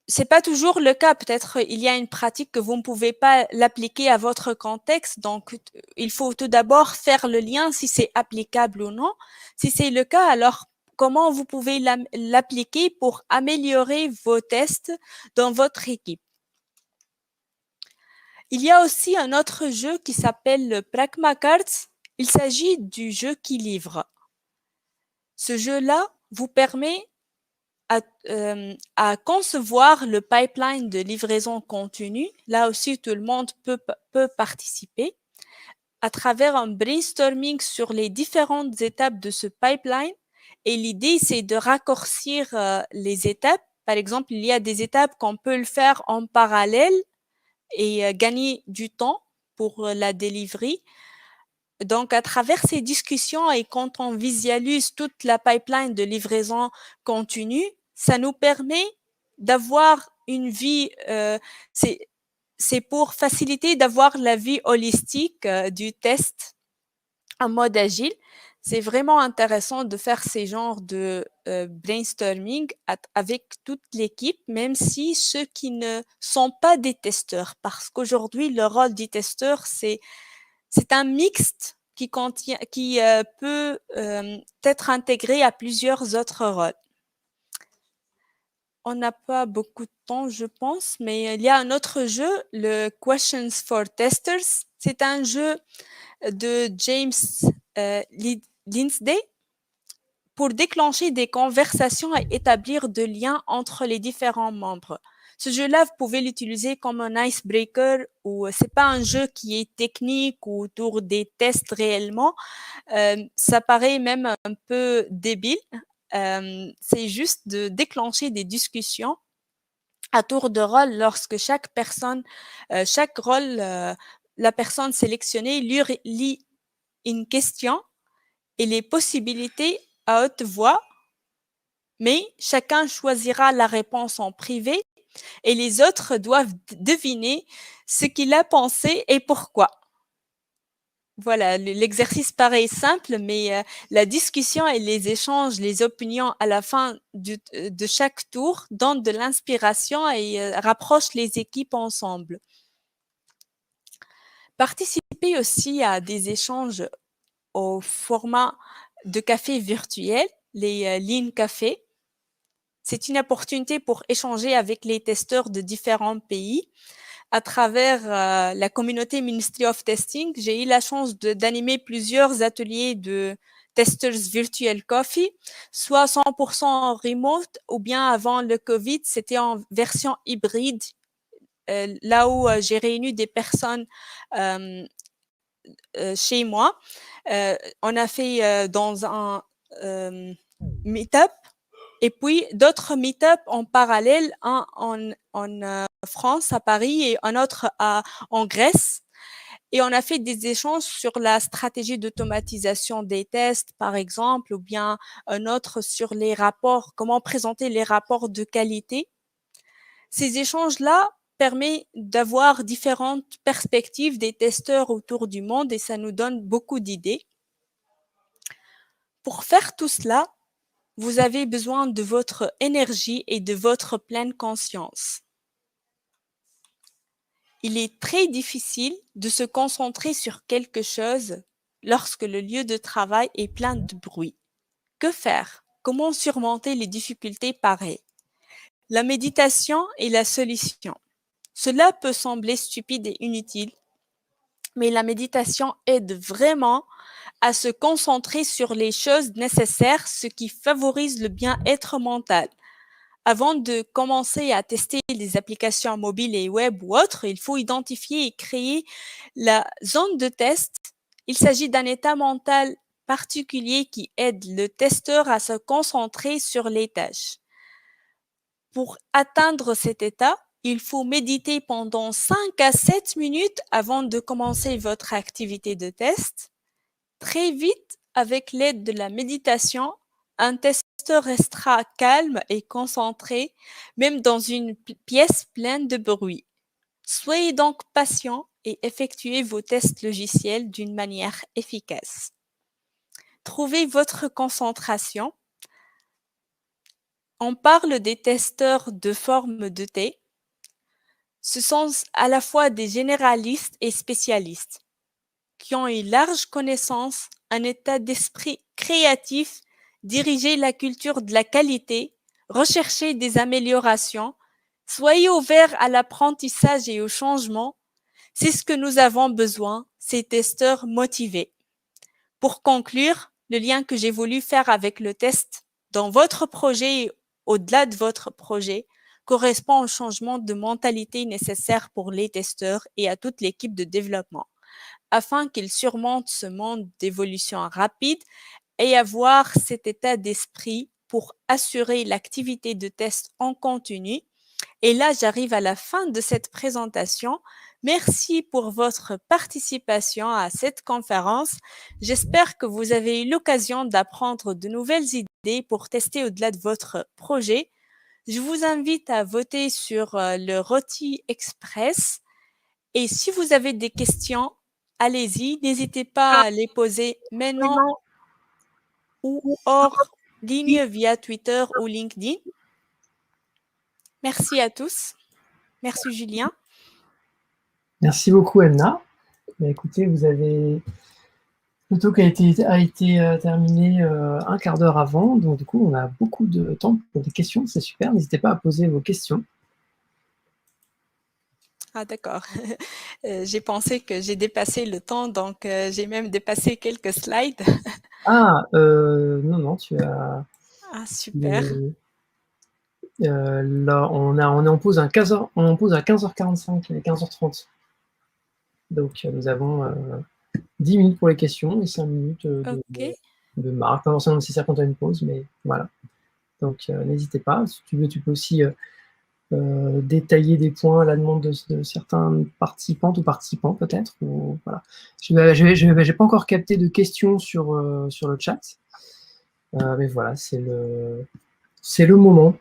[SPEAKER 1] c'est pas toujours le cas, peut-être il y a une pratique que vous ne pouvez pas l'appliquer à votre contexte, donc il faut tout d'abord faire le lien si c'est applicable ou non. Si c'est le cas, alors comment vous pouvez l'appliquer pour améliorer vos tests dans votre équipe. Il y a aussi un autre jeu qui s'appelle Pragma Cards. Il s'agit du jeu qui livre. Ce jeu-là vous permet à concevoir le pipeline de livraison continue. Là aussi, tout le monde peut participer à travers un brainstorming sur les différentes étapes de ce pipeline. Et l'idée, c'est de raccourcir les étapes. Par exemple, il y a des étapes qu'on peut le faire en parallèle et gagner du temps pour la delivery. Donc, à travers ces discussions et quand on visualise toute la pipeline de livraison continue, ça nous permet d'avoir une vie, c'est pour faciliter d'avoir la vie holistique du test en mode agile. C'est vraiment intéressant de faire ces genres de brainstorming avec toute l'équipe, même si ceux qui ne sont pas des testeurs, parce qu'aujourd'hui, le rôle du testeur, c'est un mixte qui peut être intégré à plusieurs autres rôles. On n'a pas beaucoup de temps, je pense, mais il y a un autre jeu, le Questions for Testers. C'est un jeu de James Lindsay pour déclencher des conversations et établir de liens entre les différents membres. Ce jeu-là, vous pouvez l'utiliser comme un icebreaker ou c'est pas un jeu qui est technique ou autour des tests réellement. Ça paraît même un peu débile. C'est juste de déclencher des discussions à tour de rôle lorsque chaque rôle, la personne sélectionnée lit une question et les possibilités à haute voix, mais chacun choisira la réponse en privé et les autres doivent deviner ce qu'il a pensé et pourquoi. Voilà, l'exercice paraît simple, mais la discussion et les échanges, les opinions à la fin de chaque tour donnent de l'inspiration et rapprochent les équipes ensemble. participer aussi à des échanges au format de café virtuel, les lignes café. C'est une opportunité pour échanger avec les testeurs de différents pays à travers la communauté Ministry of Testing. J'ai eu la chance d'animer plusieurs ateliers de Testers Virtual Coffee, soit 100% en remote ou bien avant le Covid, c'était en version hybride, là où j'ai réuni des personnes chez moi. On a fait dans un meet-up et puis d'autres meet-up en parallèle, un en France, à Paris, et un autre en Grèce. Et on a fait des échanges sur la stratégie d'automatisation des tests, par exemple, ou bien un autre sur les rapports, comment présenter les rapports de qualité. Ces échanges-là permettent d'avoir différentes perspectives des testeurs autour du monde et ça nous donne beaucoup d'idées. Pour faire tout cela, vous avez besoin de votre énergie et de votre pleine conscience. Il est très difficile de se concentrer sur quelque chose lorsque le lieu de travail est plein de bruit. Que faire? Comment surmonter les difficultés pareilles? La méditation est la solution. Cela peut sembler stupide et inutile, mais la méditation aide vraiment à se concentrer sur les choses nécessaires, ce qui favorise le bien-être mental. Avant de commencer à tester les applications mobiles et web ou autres, il faut identifier et créer la zone de test. Il s'agit d'un état mental particulier qui aide le testeur à se concentrer sur les tâches. Pour atteindre cet état, il faut méditer pendant 5 à 7 minutes avant de commencer votre activité de test. Très vite, avec l'aide de la méditation, un testeur restera calme et concentré, même dans une pièce pleine de bruit. Soyez donc patient et effectuez vos tests logiciels d'une manière efficace. Trouvez votre concentration. On parle des testeurs de forme de T. Ce sont à la fois des généralistes et spécialistes qui ont une large connaissance, un état d'esprit créatif, diriger la culture de la qualité, rechercher des améliorations. Soyez ouverts à l'apprentissage et au changement. C'est ce que nous avons besoin, ces testeurs motivés. Pour conclure, le lien que j'ai voulu faire avec le test dans votre projet et au-delà de votre projet correspond au changement de mentalité nécessaire pour les testeurs et à toute l'équipe de développement, afin qu'ils surmontent ce monde d'évolution rapide et avoir cet état d'esprit pour assurer l'activité de test en continu. Et là, j'arrive à la fin de cette présentation. Merci pour votre participation à cette conférence. J'espère que vous avez eu l'occasion d'apprendre de nouvelles idées pour tester au-delà de votre projet. Je vous invite à voter sur le ROTI Express. Et si vous avez des questions, allez-y, n'hésitez pas à les poser maintenant ou hors ligne via Twitter ou LinkedIn. Merci à tous. Merci Julien.
[SPEAKER 3] Merci beaucoup, Emna. Écoutez, vous avez le talk a été terminé un quart d'heure avant, donc du coup, on a beaucoup de temps pour des questions. C'est super. N'hésitez pas à poser vos questions.
[SPEAKER 1] Ah d'accord. J'ai pensé que j'ai dépassé le temps, donc j'ai même dépassé quelques slides.
[SPEAKER 3] Ah, non, tu as...
[SPEAKER 1] Ah super.
[SPEAKER 3] Là, on est en pause à 15h, on est en pause à 15h45 et 15h30. Donc, nous avons 10 minutes pour les questions et 5 minutes de marque. Pas forcément nécessaire quand on a une pause, mais voilà. Donc, n'hésitez pas. Si tu veux, tu peux aussi détailler des points à la demande de certains participantes ou participants, peut-être. Voilà. J'ai pas encore capté de questions sur le chat. Mais voilà, c'est le moment.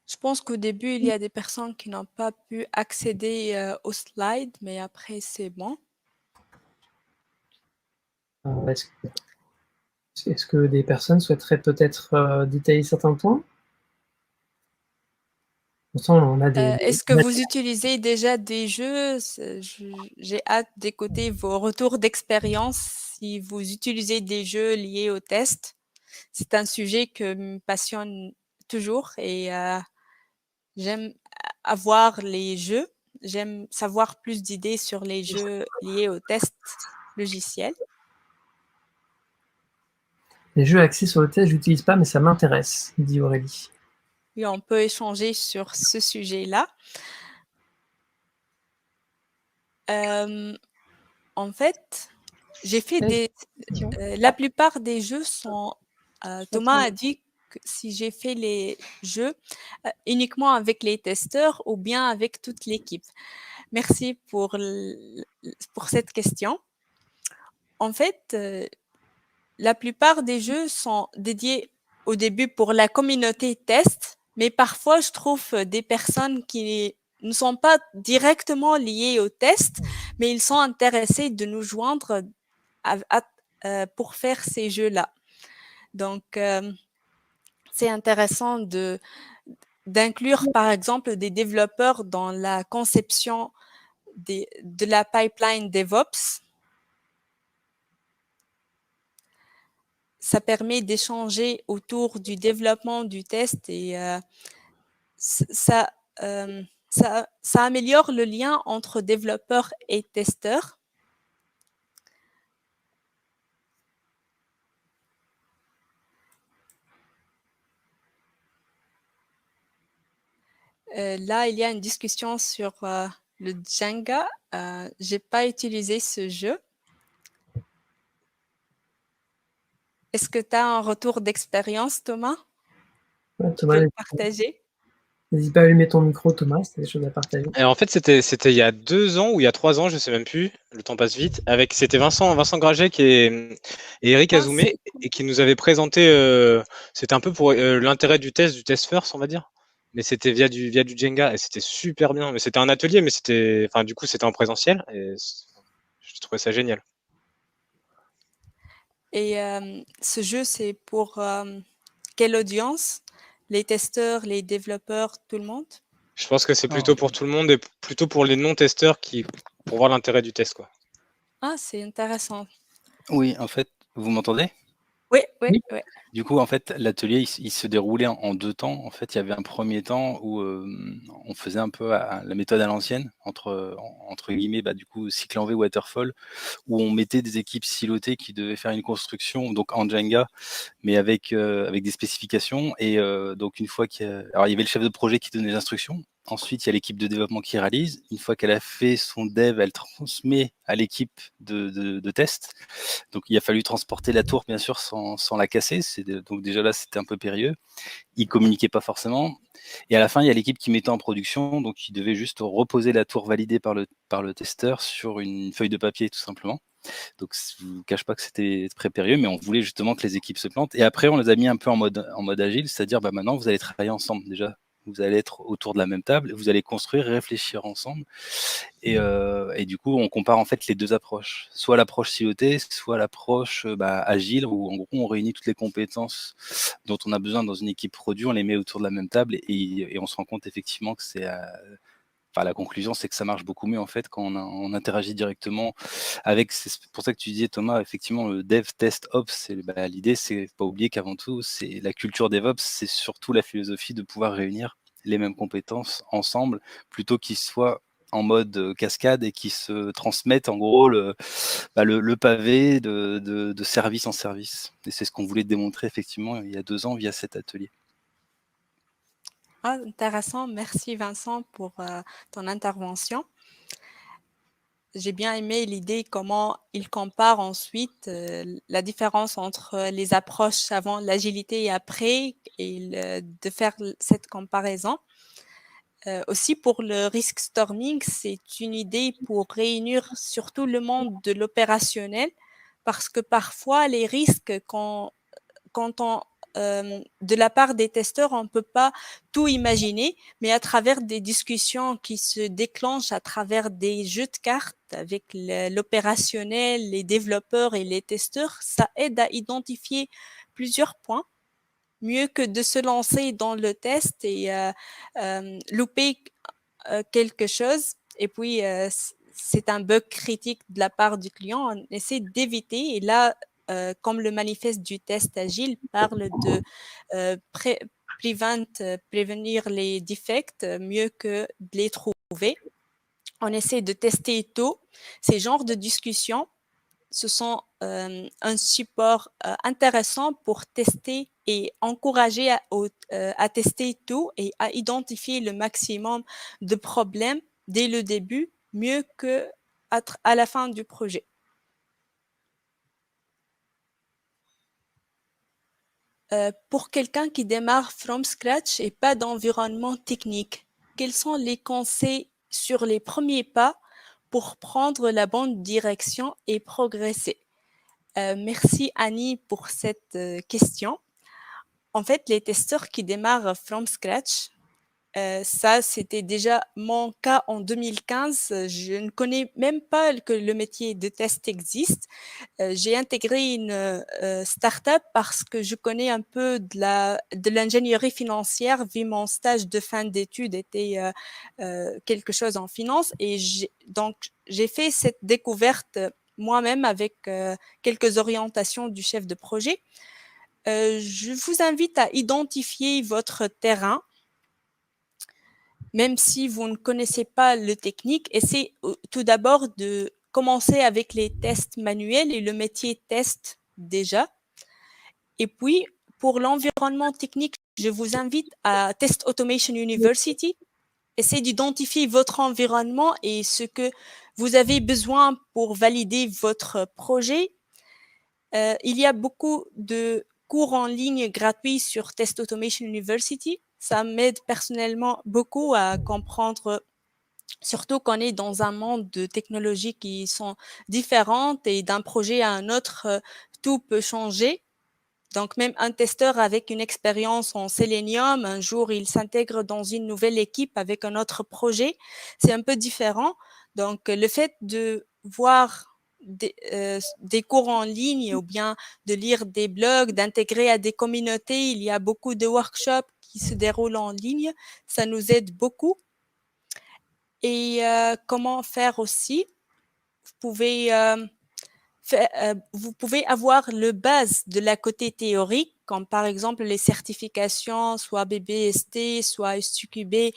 [SPEAKER 1] Je pense qu'au début, il y a des personnes qui n'ont pas pu accéder aux slides, mais après, c'est bon.
[SPEAKER 3] Est-ce que des personnes souhaiteraient peut-être détailler certains points? Pourtant, on a
[SPEAKER 1] Est-ce que vous utilisez déjà des jeux? J'ai hâte d'écouter vos retours d'expérience si vous utilisez des jeux liés au test. C'est un sujet que me passionne toujours et j'aime avoir les jeux. J'aime savoir plus d'idées sur les jeux liés au test logiciel.
[SPEAKER 3] Les jeux axés sur le test, je n'utilise pas, mais ça m'intéresse, dit Aurélie.
[SPEAKER 1] Oui, on peut échanger sur ce sujet-là. En fait, j'ai fait la plupart des jeux sont. Thomas a dit que si j'ai fait les jeux uniquement avec les testeurs ou bien avec toute l'équipe. Merci pour cette question. En fait, la plupart des jeux sont dédiés au début pour la communauté test, mais parfois je trouve des personnes qui ne sont pas directement liées au test, mais ils sont intéressés de nous joindre pour faire ces jeux-là. Donc, c'est intéressant d'inclure, par exemple, des développeurs dans la conception de la pipeline DevOps. Ça permet d'échanger autour du développement du test et ça améliore le lien entre développeurs et testeurs. Là, il y a une discussion sur le Jenga. J'ai pas utilisé ce jeu. Est-ce que tu as un retour d'expérience, Thomas?
[SPEAKER 3] Ouais,
[SPEAKER 1] Tu
[SPEAKER 3] Thomas,
[SPEAKER 1] peux le partager?
[SPEAKER 3] n'hésite pas à allumer ton micro, Thomas, c'est des choses à partager.
[SPEAKER 4] Et en fait, c'était il y a 2 ans ou il y a 3 ans, je sais même plus. Le temps passe vite. C'était Vincent Gragek et Eric Azoumé et qui nous avaient présenté. C'était un peu pour l'intérêt du test first, on va dire. Mais c'était via du Jenga et c'était super bien. Mais c'était un atelier, mais du coup, c'était en présentiel et je trouvais ça génial.
[SPEAKER 1] Et ce jeu, c'est pour quelle audience? Les testeurs, les développeurs, tout le monde?
[SPEAKER 4] Je pense que c'est plutôt pour tout le monde et plutôt pour les non-testeurs pour voir l'intérêt du test, quoi.
[SPEAKER 1] Ah, c'est intéressant.
[SPEAKER 5] Oui, en fait, vous m'entendez?
[SPEAKER 1] Oui.
[SPEAKER 5] Du coup, en fait, l'atelier, il se déroulait en 2 temps. En fait, il y avait un premier temps où on faisait un peu la méthode à l'ancienne, entre guillemets, du coup, cycle en V, waterfall, où on mettait des équipes silotées qui devaient faire une construction, donc en Jenga, mais avec des spécifications. Et donc, une fois alors, il y avait le chef de projet qui donnait les instructions. Ensuite, il y a l'équipe de développement qui réalise. Une fois qu'elle a fait son dev, elle transmet à l'équipe de test. Donc, il a fallu transporter la tour, bien sûr, sans la casser. Donc, déjà là, c'était un peu périlleux. Ils communiquaient pas forcément. Et à la fin, il y a l'équipe qui mettait en production. Donc, il devait juste reposer la tour validée par le testeur sur une feuille de papier, tout simplement. Donc, je ne vous cache pas que c'était très périlleux, mais on voulait justement que les équipes se plantent. Et après, on les a mis un peu en mode agile, c'est-à-dire maintenant, vous allez travailler ensemble déjà. Vous allez être autour de la même table, vous allez construire et réfléchir ensemble. Et du coup, on compare en fait les deux approches. Soit l'approche silotée, soit l'approche agile, où en gros, on réunit toutes les compétences dont on a besoin dans une équipe produit, on les met autour de la même table et on se rend compte effectivement que c'est... la conclusion, c'est que ça marche beaucoup mieux en fait quand on interagit directement avec. C'est pour ça que tu disais, Thomas, effectivement, le dev, test, ops, l'idée, c'est pas oublier qu'avant tout, c'est la culture DevOps, c'est surtout la philosophie de pouvoir réunir les mêmes compétences ensemble plutôt qu'ils soient en mode cascade et qui se transmettent en gros le pavé de service en service. Et c'est ce qu'on voulait démontrer effectivement il y a 2 ans via cet atelier.
[SPEAKER 1] Ah, intéressant. Merci Vincent pour ton intervention. J'ai bien aimé l'idée comment il compare ensuite la différence entre les approches avant l'agilité et après et de faire cette comparaison. Aussi pour le risk storming, c'est une idée pour réunir surtout le monde de l'opérationnel parce que parfois les risques quand on de la part des testeurs, on ne peut pas tout imaginer, mais à travers des discussions qui se déclenchent à travers des jeux de cartes avec l'opérationnel, les développeurs et les testeurs, ça aide à identifier plusieurs points mieux que de se lancer dans le test et louper quelque chose. Et puis, c'est un bug critique de la part du client. On essaie d'éviter. Et là, comme le manifeste du test agile parle de prévenir les defects mieux que de les trouver. On essaie de tester tôt. Ces genres de discussions, ce sont un support intéressant pour tester et encourager à tester tout et à identifier le maximum de problèmes dès le début, mieux que à la fin du projet. Pour quelqu'un qui démarre from scratch et pas d'environnement technique, quels sont les conseils sur les premiers pas pour prendre la bonne direction et progresser? Merci Annie pour cette question. En fait, les testeurs qui démarrent from scratch, ça c'était déjà mon cas en 2015. Je ne connais même pas que le métier de test existe. J'ai intégré une start-up parce que je connais un peu de l'ingénierie financière, vu mon stage de fin d'études était quelque chose en finance. Et donc, j'ai fait cette découverte moi-même avec quelques orientations du chef de projet. Je vous invite à identifier votre terrain. Même si vous ne connaissez pas le technique, essayez tout d'abord de commencer avec les tests manuels et le métier test déjà. Et puis, pour l'environnement technique, je vous invite à Test Automation University. Essayez d'identifier votre environnement et ce que vous avez besoin pour valider votre projet. Il y a beaucoup de cours en ligne gratuits sur Test Automation University. Ça m'aide personnellement beaucoup à comprendre, surtout qu'on est dans un monde de technologies qui sont différentes et d'un projet à un autre, tout peut changer. Donc, même un testeur avec une expérience en Selenium, un jour, il s'intègre dans une nouvelle équipe avec un autre projet. C'est un peu différent. Donc, le fait de voir des cours en ligne ou bien de lire des blogs, d'intégrer à des communautés, il y a beaucoup de workshops qui se déroulent en ligne. Ça nous aide beaucoup. Et comment faire aussi? Vous pouvez avoir le base de la côté théorique, comme par exemple les certifications, soit BBST, soit STQB.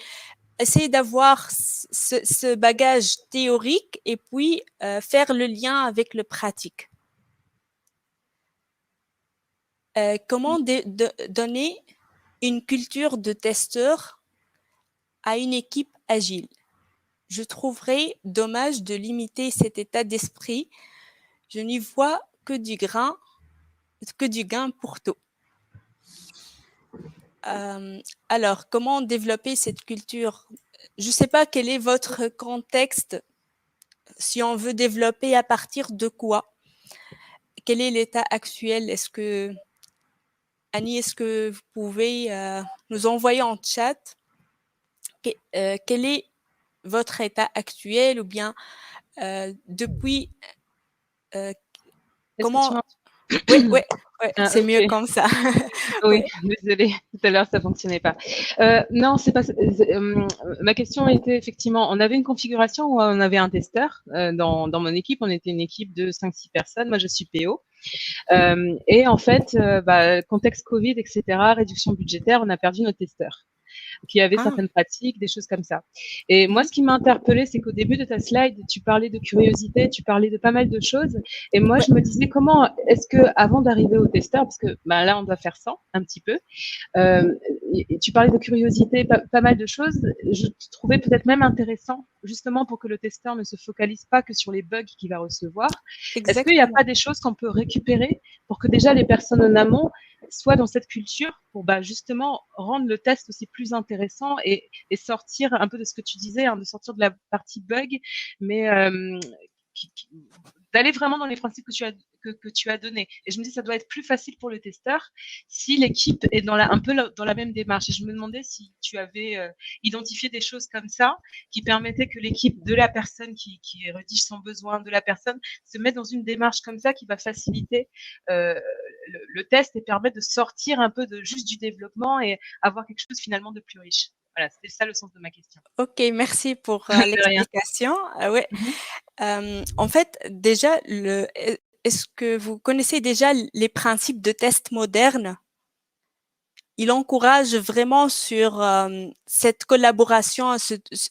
[SPEAKER 1] Essayez d'avoir ce bagage théorique et puis faire le lien avec le pratique. Comment donner une culture de testeur à une équipe agile? Je trouverais dommage de limiter cet état d'esprit. Je n'y vois que du gain pour tout. Alors, comment développer cette culture? Je ne sais pas quel est votre contexte, si on veut développer à partir de quoi? Quel est l'état actuel? Annie, est-ce que vous pouvez nous envoyer en chat quel est votre état actuel ou bien depuis comment... Oui, c'est okay. Mieux comme ça.
[SPEAKER 6] Oui, désolée, tout à l'heure ça fonctionnait pas. Non, c'est pas. Ma question était effectivement, on avait une configuration où on avait un testeur dans mon équipe. On était une équipe de 5-6 personnes. Moi, je suis PO. Et en fait, contexte Covid, etc., réduction budgétaire, on a perdu nos testeurs qui avaient certaines pratiques, des choses comme ça. Et moi, ce qui m'a interpellée, c'est qu'au début de ta slide, tu parlais de curiosité, tu parlais de pas mal de choses. Et moi, je me disais, comment est-ce que, avant d'arriver au testeur, parce que là, on doit faire 100 un petit peu, tu parlais de curiosité, pas mal de choses. Je trouvais peut-être même intéressant, justement, pour que le testeur ne se focalise pas que sur les bugs qu'il va recevoir. Exactement. Est-ce qu'il n'y a pas des choses qu'on peut récupérer pour que déjà les personnes en amont soient dans cette culture pour justement rendre le test aussi plus intéressant et sortir un peu de ce que tu disais, de sortir de la partie bug, mais d'aller vraiment dans les principes que tu as donnés. Et je me dis, ça doit être plus facile pour le testeur si l'équipe est un peu dans la même démarche. Et je me demandais si tu avais identifié des choses comme ça qui permettaient que l'équipe de la personne qui rédige son besoin, de la personne, se mette dans une démarche comme ça qui va faciliter le test et permettre de sortir un peu juste du développement et avoir quelque chose finalement de plus riche. Voilà, c'était ça le sens de ma question.
[SPEAKER 1] Ok, merci pour l'explication. Ouais. En fait, déjà, est-ce que vous connaissez déjà les principes de test modernes? Il encourage vraiment sur cette collaboration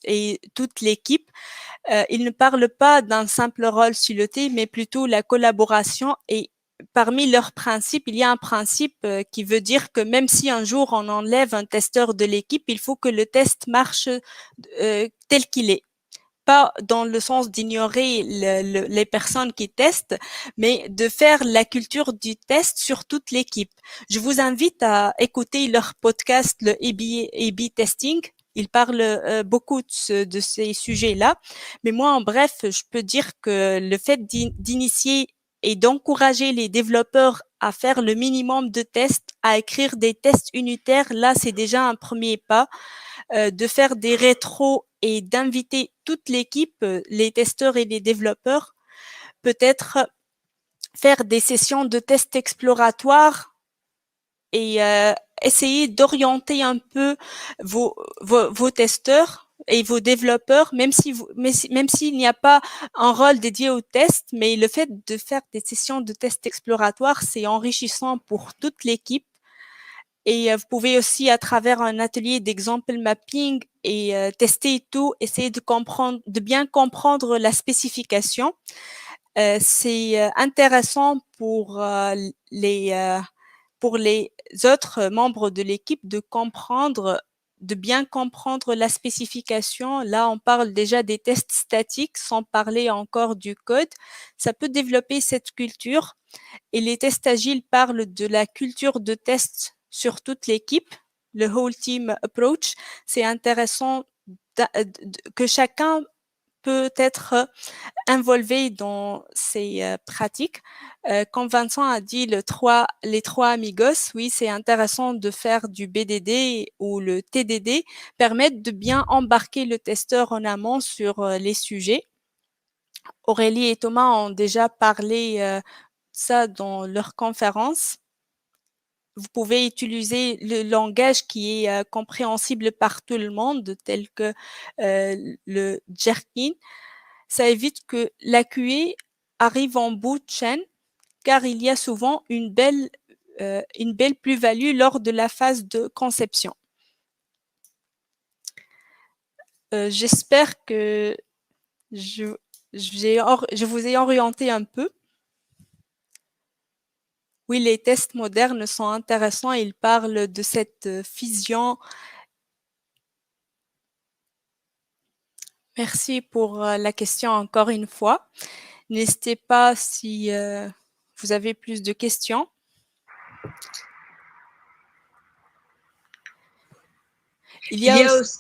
[SPEAKER 1] et toute l'équipe. Il ne parle pas d'un simple rôle siloté, mais plutôt la collaboration. Et parmi leurs principes, il y a un principe qui veut dire que même si un jour on enlève un testeur de l'équipe, il faut que le test marche tel qu'il est. Pas dans le sens d'ignorer les personnes qui testent, mais de faire la culture du test sur toute l'équipe. Je vous invite à écouter leur podcast, le A/B Testing. Ils parlent beaucoup de ces sujets-là. Mais moi, en bref, je peux dire que le fait d'initier et d'encourager les développeurs à faire le minimum de tests, à écrire des tests unitaires, là, c'est déjà un premier pas. De faire des rétros et d'inviter toute l'équipe, les testeurs et les développeurs, peut-être faire des sessions de tests exploratoires et essayer d'orienter un peu vos testeurs et vos développeurs, même s'il n'y a pas un rôle dédié au test, mais le fait de faire des sessions de tests exploratoires, c'est enrichissant pour toute l'équipe. Et vous pouvez aussi, à travers un atelier d'example mapping et tester tout, essayer de bien comprendre la spécification. C'est intéressant pour les autres membres de l'équipe de bien comprendre la spécification. Là, on parle déjà des tests statiques sans parler encore du code. Ça peut développer cette culture. Et les tests agiles parlent de la culture de test sur toute l'équipe, le whole team approach. C'est intéressant que chacun peut être involvé dans ces pratiques. Comme Vincent a dit, les trois amigos, oui, c'est intéressant de faire du BDD ou le TDD, permettent de bien embarquer le testeur en amont sur les sujets. Aurélie et Thomas ont déjà parlé ça dans leur conférence. Vous pouvez utiliser le langage qui est compréhensible par tout le monde, tel que le Jerkin. Ça évite que la QA arrive en bout de chaîne, car il y a souvent une belle plus-value lors de la phase de conception. J'espère que je vous ai orienté un peu. Oui, les tests modernes sont intéressants. Ils parlent de cette fusion. Merci pour la question encore une fois. N'hésitez pas si vous avez plus de questions. Il y a aussi...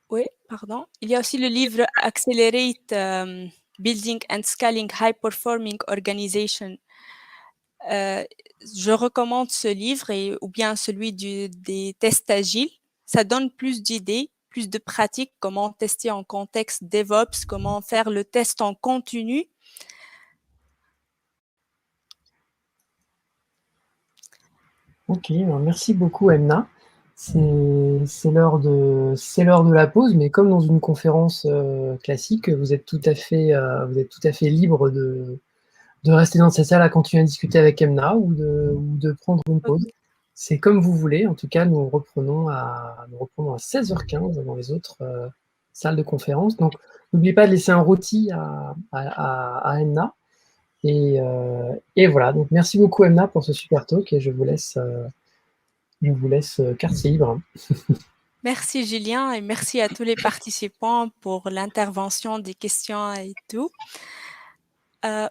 [SPEAKER 1] Oui, pardon. Il y a aussi le livre Accelerate Building and Scaling High Performing Organization. Je recommande ce livre ou bien celui des tests agiles. Ça donne plus d'idées, plus de pratiques, comment tester en contexte DevOps, comment faire le test en continu.
[SPEAKER 3] Ok, merci beaucoup Emna. C'est l'heure de la pause, mais comme dans une conférence classique, vous êtes tout à fait libre de rester dans cette salle à continuer à discuter avec Emna ou de prendre une pause. C'est comme vous voulez. En tout cas, nous reprenons à 16h15 dans les autres salles de conférence. Donc, n'oubliez pas de laisser un rôti à Emna. Et voilà. Donc, merci beaucoup Emna pour ce super talk et je vous laisse quartier libre.
[SPEAKER 1] Merci Julien et merci à tous les participants pour l'intervention, des questions et tout.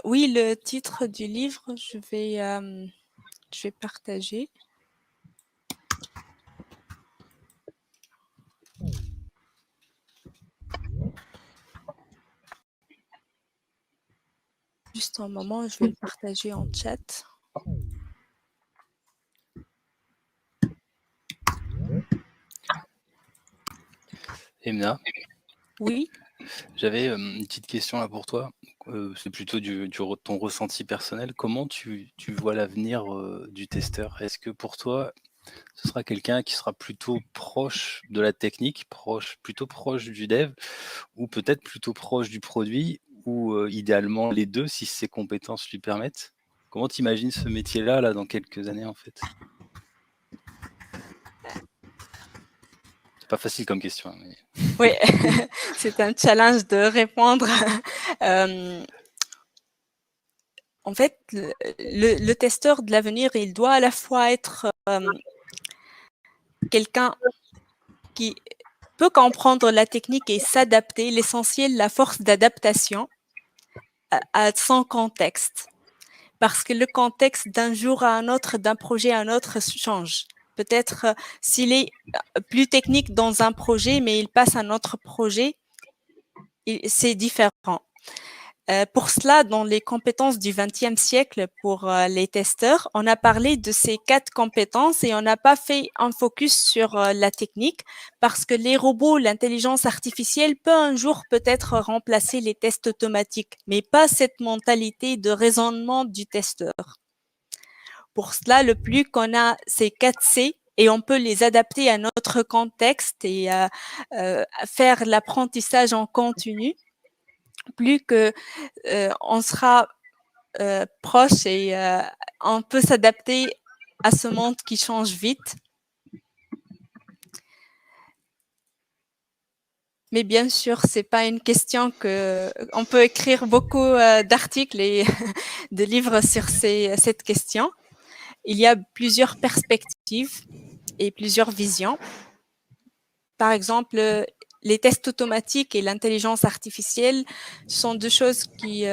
[SPEAKER 1] Oui, le titre du livre, je vais partager. Juste un moment, je vais le partager en chat.
[SPEAKER 5] Emna,
[SPEAKER 1] Oui.
[SPEAKER 5] j'avais une petite question là pour toi. C'est plutôt ton ressenti personnel. Comment tu vois l'avenir du testeur? Est-ce que pour toi, ce sera quelqu'un qui sera plutôt proche de la technique, plutôt proche du dev, ou peut-être plutôt proche du produit, ou idéalement les deux si ses compétences lui permettent? Comment tu imagines ce métier-là là, dans quelques années en fait? C'est pas facile comme question. Mais...
[SPEAKER 1] Oui, c'est un challenge de répondre. En fait, le testeur de l'avenir, il doit à la fois être quelqu'un qui peut comprendre la technique et s'adapter, l'essentiel, la force d'adaptation à son contexte. Parce que le contexte d'un jour à un autre, d'un projet à un autre change. Peut-être s'il est plus technique dans un projet, mais il passe à un autre projet, c'est différent. Pour cela, dans les compétences du XXe siècle pour les testeurs, on a parlé de ces 4 compétences et on n'a pas fait un focus sur la technique parce que les robots, l'intelligence artificielle peut un jour peut-être remplacer les tests automatiques, mais pas cette mentalité de raisonnement du testeur. Pour cela, le plus qu'on a ces 4 C et on peut les adapter à notre contexte et faire l'apprentissage en continu, plus que on sera proche et on peut s'adapter à ce monde qui change vite. Mais bien sûr, c'est pas une question que on peut écrire beaucoup d'articles et de livres sur cette question. Il y a plusieurs perspectives et plusieurs visions. Par exemple, les tests automatiques et l'intelligence artificielle sont deux choses qui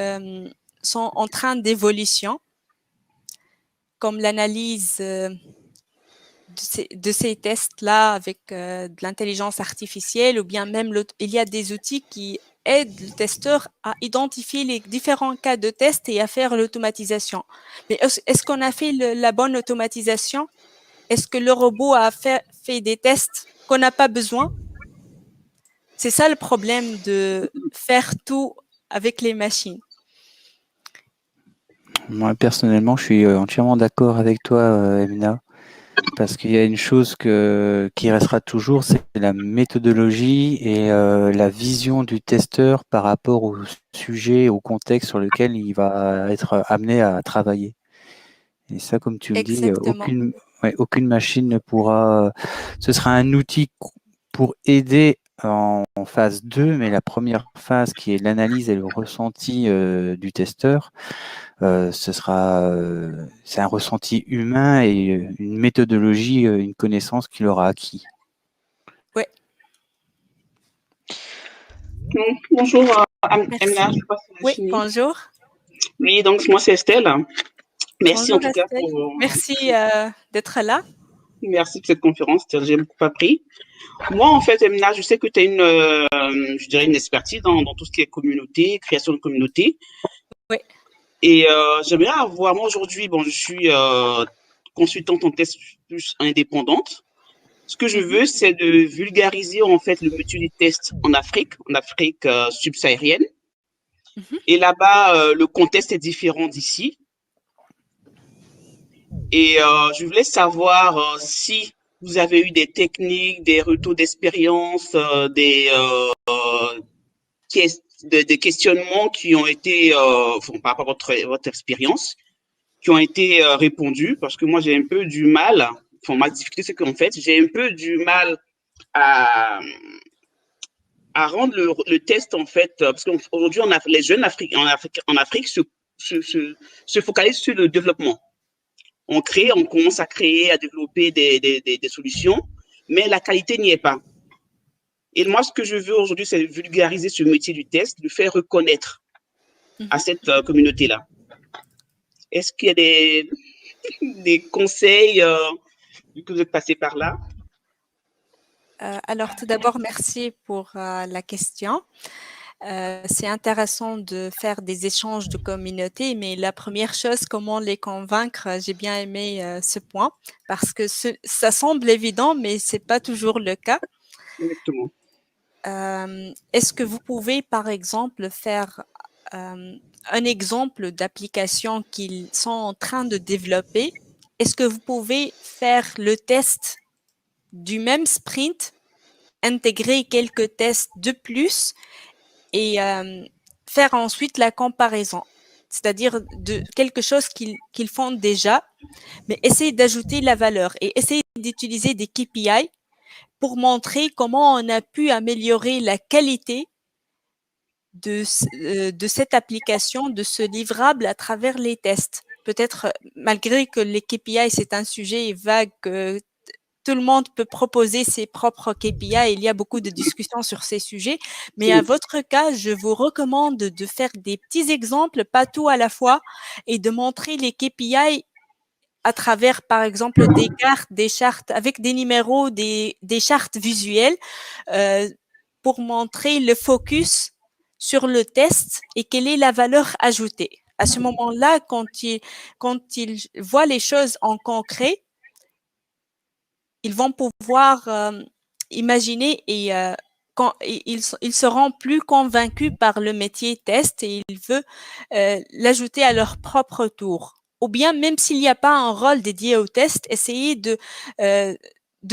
[SPEAKER 1] sont en train d'évolution, comme l'analyse de ces tests-là avec de l'intelligence artificielle, ou bien même il y a des outils qui aident le testeur à identifier les différents cas de test et à faire l'automatisation. Mais est-ce qu'on a fait la bonne automatisation? Est-ce que le robot a fait des tests qu'on n'a pas besoin? C'est ça le problème de faire tout avec les machines.
[SPEAKER 7] Moi, personnellement, je suis entièrement d'accord avec toi, Emina, parce qu'il y a une chose qui restera toujours, c'est la méthodologie et la vision du testeur par rapport au sujet, au contexte sur lequel il va être amené à travailler. Et ça, comme tu le dis, aucune machine ne pourra... Ce sera un outil pour aider en phase 2, mais la première phase qui est l'analyse et le ressenti du testeur, c'est un ressenti humain et une méthodologie, une connaissance qu'il aura acquis.
[SPEAKER 1] Oui.
[SPEAKER 8] Bonjour, Emna.
[SPEAKER 1] Oui, bonjour.
[SPEAKER 8] Oui, donc moi c'est Estelle. Merci
[SPEAKER 1] bonjour,
[SPEAKER 8] en tout cas
[SPEAKER 1] Estelle.
[SPEAKER 8] pour...
[SPEAKER 1] Merci d'être là.
[SPEAKER 8] Merci pour cette conférence, j'ai beaucoup appris. Moi, en fait, Emna, je sais que tu as je dirais une expertise dans tout ce qui est communauté, création de communauté.
[SPEAKER 1] Oui.
[SPEAKER 8] Et j'aimerais avoir, moi aujourd'hui, bon, je suis consultante en test plus indépendante. Ce que je veux, c'est de vulgariser en fait le métier du test en Afrique subsaharienne. Et là-bas, le contexte est différent d'ici. Et je voulais savoir si vous avez eu des techniques, des retours d'expérience, des questionnements qui ont été, par rapport à votre expérience, qui ont été répondus, parce que moi j'ai un peu du mal, ma difficulté c'est qu'en fait j'ai un peu du mal à rendre le test en fait, parce qu'aujourd'hui les jeunes en Afrique se focalisent sur le développement. On commence à créer, à développer des solutions, mais la qualité n'y est pas. Et moi, ce que je veux aujourd'hui, c'est vulgariser ce métier du test, le faire reconnaître à cette communauté-là. Est-ce qu'il y a des conseils que vous êtes passé par là?
[SPEAKER 1] Alors, tout d'abord, merci pour la question. C'est intéressant de faire des échanges de communauté, mais la première chose, comment les convaincre, j'ai bien aimé ce point, parce que ça semble évident, mais c'est pas toujours le cas.
[SPEAKER 8] Exactement.
[SPEAKER 1] Est-ce que vous pouvez, par exemple, faire un exemple d'application qu'ils sont en train de développer? Est-ce que vous pouvez faire le test du même sprint, intégrer quelques tests de plus et faire ensuite la comparaison? C'est-à-dire de quelque chose qu'ils font déjà, mais essayer d'ajouter la valeur et essayer d'utiliser des KPI pour montrer comment on a pu améliorer la qualité de cette application, de ce livrable à travers les tests. Peut-être, malgré que les KPI, c'est un sujet vague, tout le monde peut proposer ses propres KPI, il y a beaucoup de discussions sur ces sujets, mais à votre cas, je vous recommande de faire des petits exemples, pas tout à la fois, et de montrer les KPI à travers, par exemple, des cartes, des chartes, avec des numéros, des chartes visuelles, pour montrer le focus sur le test et quelle est la valeur ajoutée. À ce moment-là, quand ils voient les choses en concret, ils vont pouvoir imaginer et ils seront plus convaincus par le métier test et ils veulent l'ajouter à leur propre tour. Ou bien, même s'il n'y a pas un rôle dédié au test, essayer de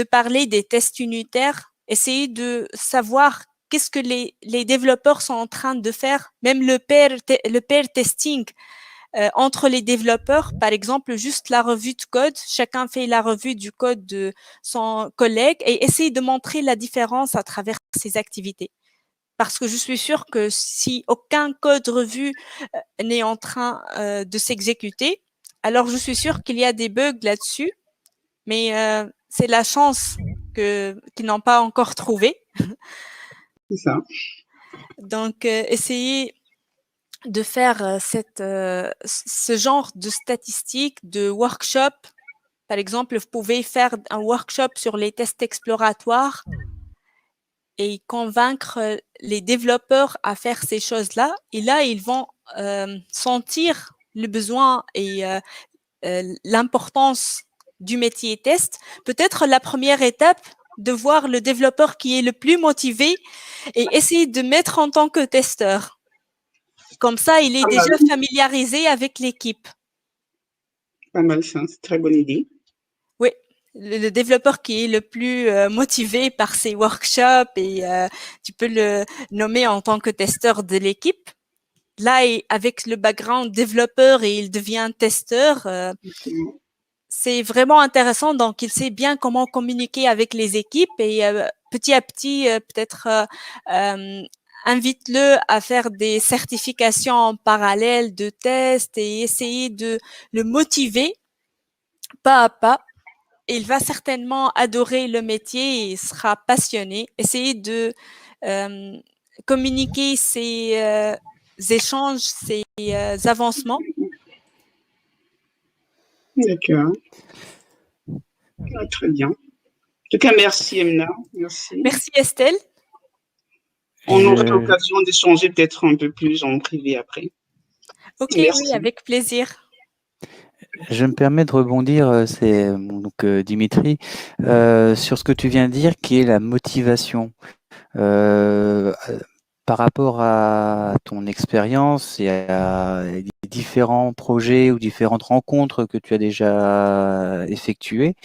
[SPEAKER 1] parler des tests unitaires, essayer de savoir qu'est-ce que les développeurs sont en train de faire, même le pair testing entre les développeurs, par exemple, juste la revue de code, chacun fait la revue du code de son collègue et essaye de montrer la différence à travers ces activités. Parce que je suis sûre que si aucun code revu n'est en train de s'exécuter, alors je suis sûre qu'il y a des bugs là-dessus, mais c'est la chance qu'ils n'ont pas encore trouvée.
[SPEAKER 8] C'est ça.
[SPEAKER 1] Donc, essayez de faire ce genre de statistiques, de workshops. Par exemple, vous pouvez faire un workshop sur les tests exploratoires et convaincre les développeurs à faire ces choses-là. Et là, ils vont sentir le besoin et l'importance du métier test. Peut-être la première étape, de voir le développeur qui est le plus motivé et essayer de mettre en tant que testeur. Comme ça, il est déjà familiarisé avec l'équipe.
[SPEAKER 8] Pas mal, ça. C'est une très bonne idée.
[SPEAKER 1] Oui, le développeur qui est le plus motivé par ces workshops et tu peux le nommer en tant que testeur de l'équipe. Là, avec le background développeur et il devient testeur, c'est vraiment intéressant. Donc, il sait bien comment communiquer avec les équipes et petit à petit, peut-être invite-le à faire des certifications en parallèle de tests et essayer de le motiver pas à pas. Il va certainement adorer le métier et il sera passionné. Essayez de communiquer ces échanges, ces avancements.
[SPEAKER 8] D'accord. Ah, très bien. En tout cas, merci Emna. Merci.
[SPEAKER 1] Merci Estelle.
[SPEAKER 8] On aura l'occasion d'échanger peut-être un peu plus en privé après.
[SPEAKER 1] Ok,
[SPEAKER 8] merci.
[SPEAKER 1] oui, avec plaisir.
[SPEAKER 7] Je me permets de rebondir, c'est donc Dimitri, sur ce que tu viens de dire, qui est la motivation. Par rapport à ton expérience et à les différents projets ou différentes rencontres que tu as déjà effectuées,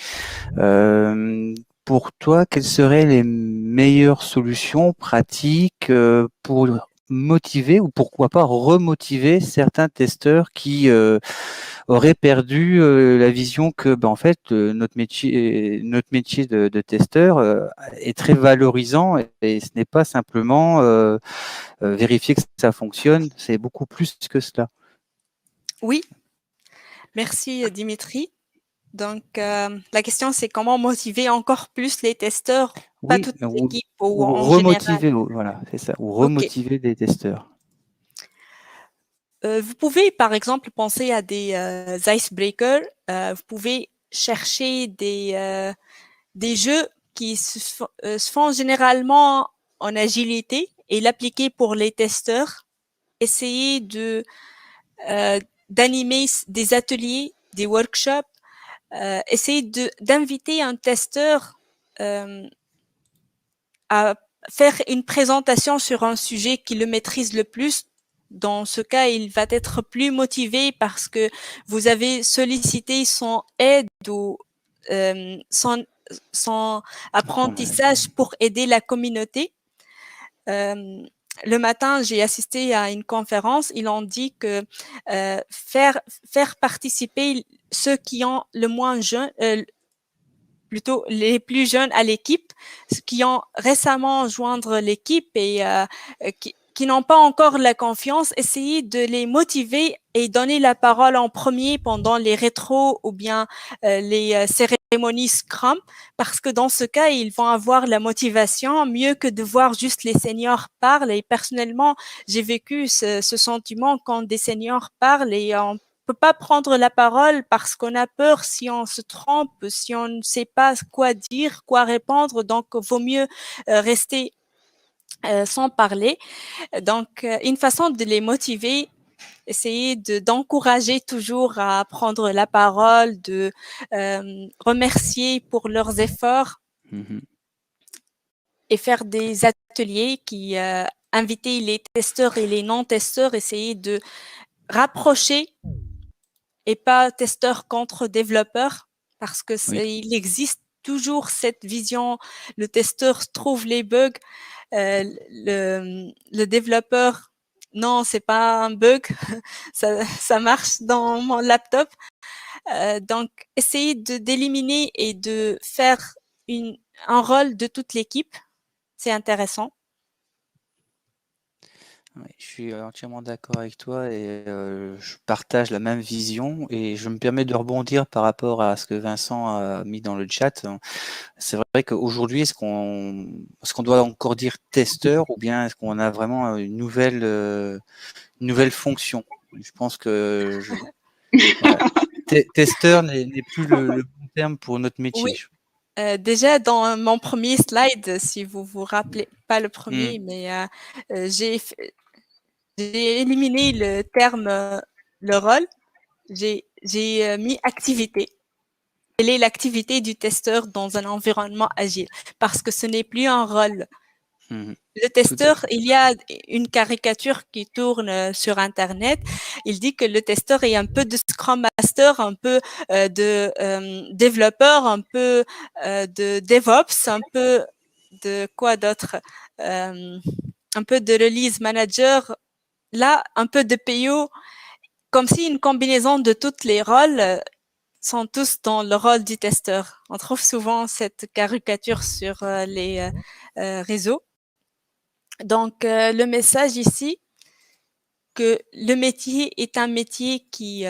[SPEAKER 7] pour toi, quelles seraient les meilleures solutions pratiques pour motiver ou pourquoi pas remotiver certains testeurs qui auraient perdu la vision que en fait notre métier de testeur est très valorisant et ce n'est pas simplement vérifier que ça fonctionne, c'est beaucoup plus que cela.
[SPEAKER 1] Oui, merci Dimitri. Donc, la question, c'est comment motiver encore plus les testeurs, pas
[SPEAKER 7] oui,
[SPEAKER 1] toute l'équipe ou en
[SPEAKER 7] remotiver,
[SPEAKER 1] général.
[SPEAKER 7] voilà, c'est ça, ou remotiver des testeurs.
[SPEAKER 1] Vous pouvez, par exemple, penser à des icebreakers. Vous pouvez chercher des jeux qui se font généralement en agilité et l'appliquer pour les testeurs. Essayer d'animer des ateliers, des workshops, essayer d'inviter un testeur à faire une présentation sur un sujet qui le maîtrise le plus. Dans ce cas, il va être plus motivé parce que vous avez sollicité son aide ou son apprentissage pour aider la communauté. Le matin, j'ai assisté à une conférence. Ils ont dit que faire participer ceux qui ont le moins jeune, plutôt les plus jeunes à l'équipe, qui ont récemment joindre l'équipe et qui n'ont pas encore la confiance, essayer de les motiver et donner la parole en premier pendant les rétros ou bien les cérémonies Scrum, parce que dans ce cas, ils vont avoir la motivation mieux que de voir juste les seniors parler. Et personnellement, j'ai vécu ce sentiment quand des seniors parlent et on peut pas prendre la parole parce qu'on a peur si on se trompe, si on ne sait pas quoi dire, quoi répondre, donc vaut mieux rester sans parler. Donc, une façon de les motiver, essayer d'encourager toujours à prendre la parole, de remercier pour leurs efforts et faire des ateliers qui inviter les testeurs et les non-testeurs, essayer de rapprocher et pas testeur contre développeur, parce que il existe toujours cette vision, le testeur trouve les bugs, le développeur, non, c'est pas un bug, ça marche dans mon laptop. Donc, essayer d'éliminer et de faire un rôle de toute l'équipe, c'est intéressant.
[SPEAKER 7] Oui, je suis entièrement d'accord avec toi et je partage la même vision et je me permets de rebondir par rapport à ce que Vincent a mis dans le chat. C'est vrai qu'aujourd'hui, est-ce qu'on doit encore dire testeur ou bien est-ce qu'on a vraiment une nouvelle fonction? Je pense que voilà. Testeur n'est plus le bon terme pour notre métier.
[SPEAKER 1] Oui. Déjà dans mon premier slide, si vous vous rappelez, pas le premier, mais j'ai éliminé le terme le rôle, j'ai mis activité. Quelle est l'activité du testeur dans un environnement agile? Parce que ce n'est plus un rôle. Le testeur, il y a une caricature qui tourne sur Internet. Il dit que le testeur est un peu de Scrum Master, un peu de développeur, un peu de DevOps, un peu de quoi d'autre, un peu de Release Manager, là, un peu de PO, comme si une combinaison de tous les rôles sont tous dans le rôle du testeur. On trouve souvent cette caricature sur les réseaux. Donc, le message ici, que le métier est un métier qui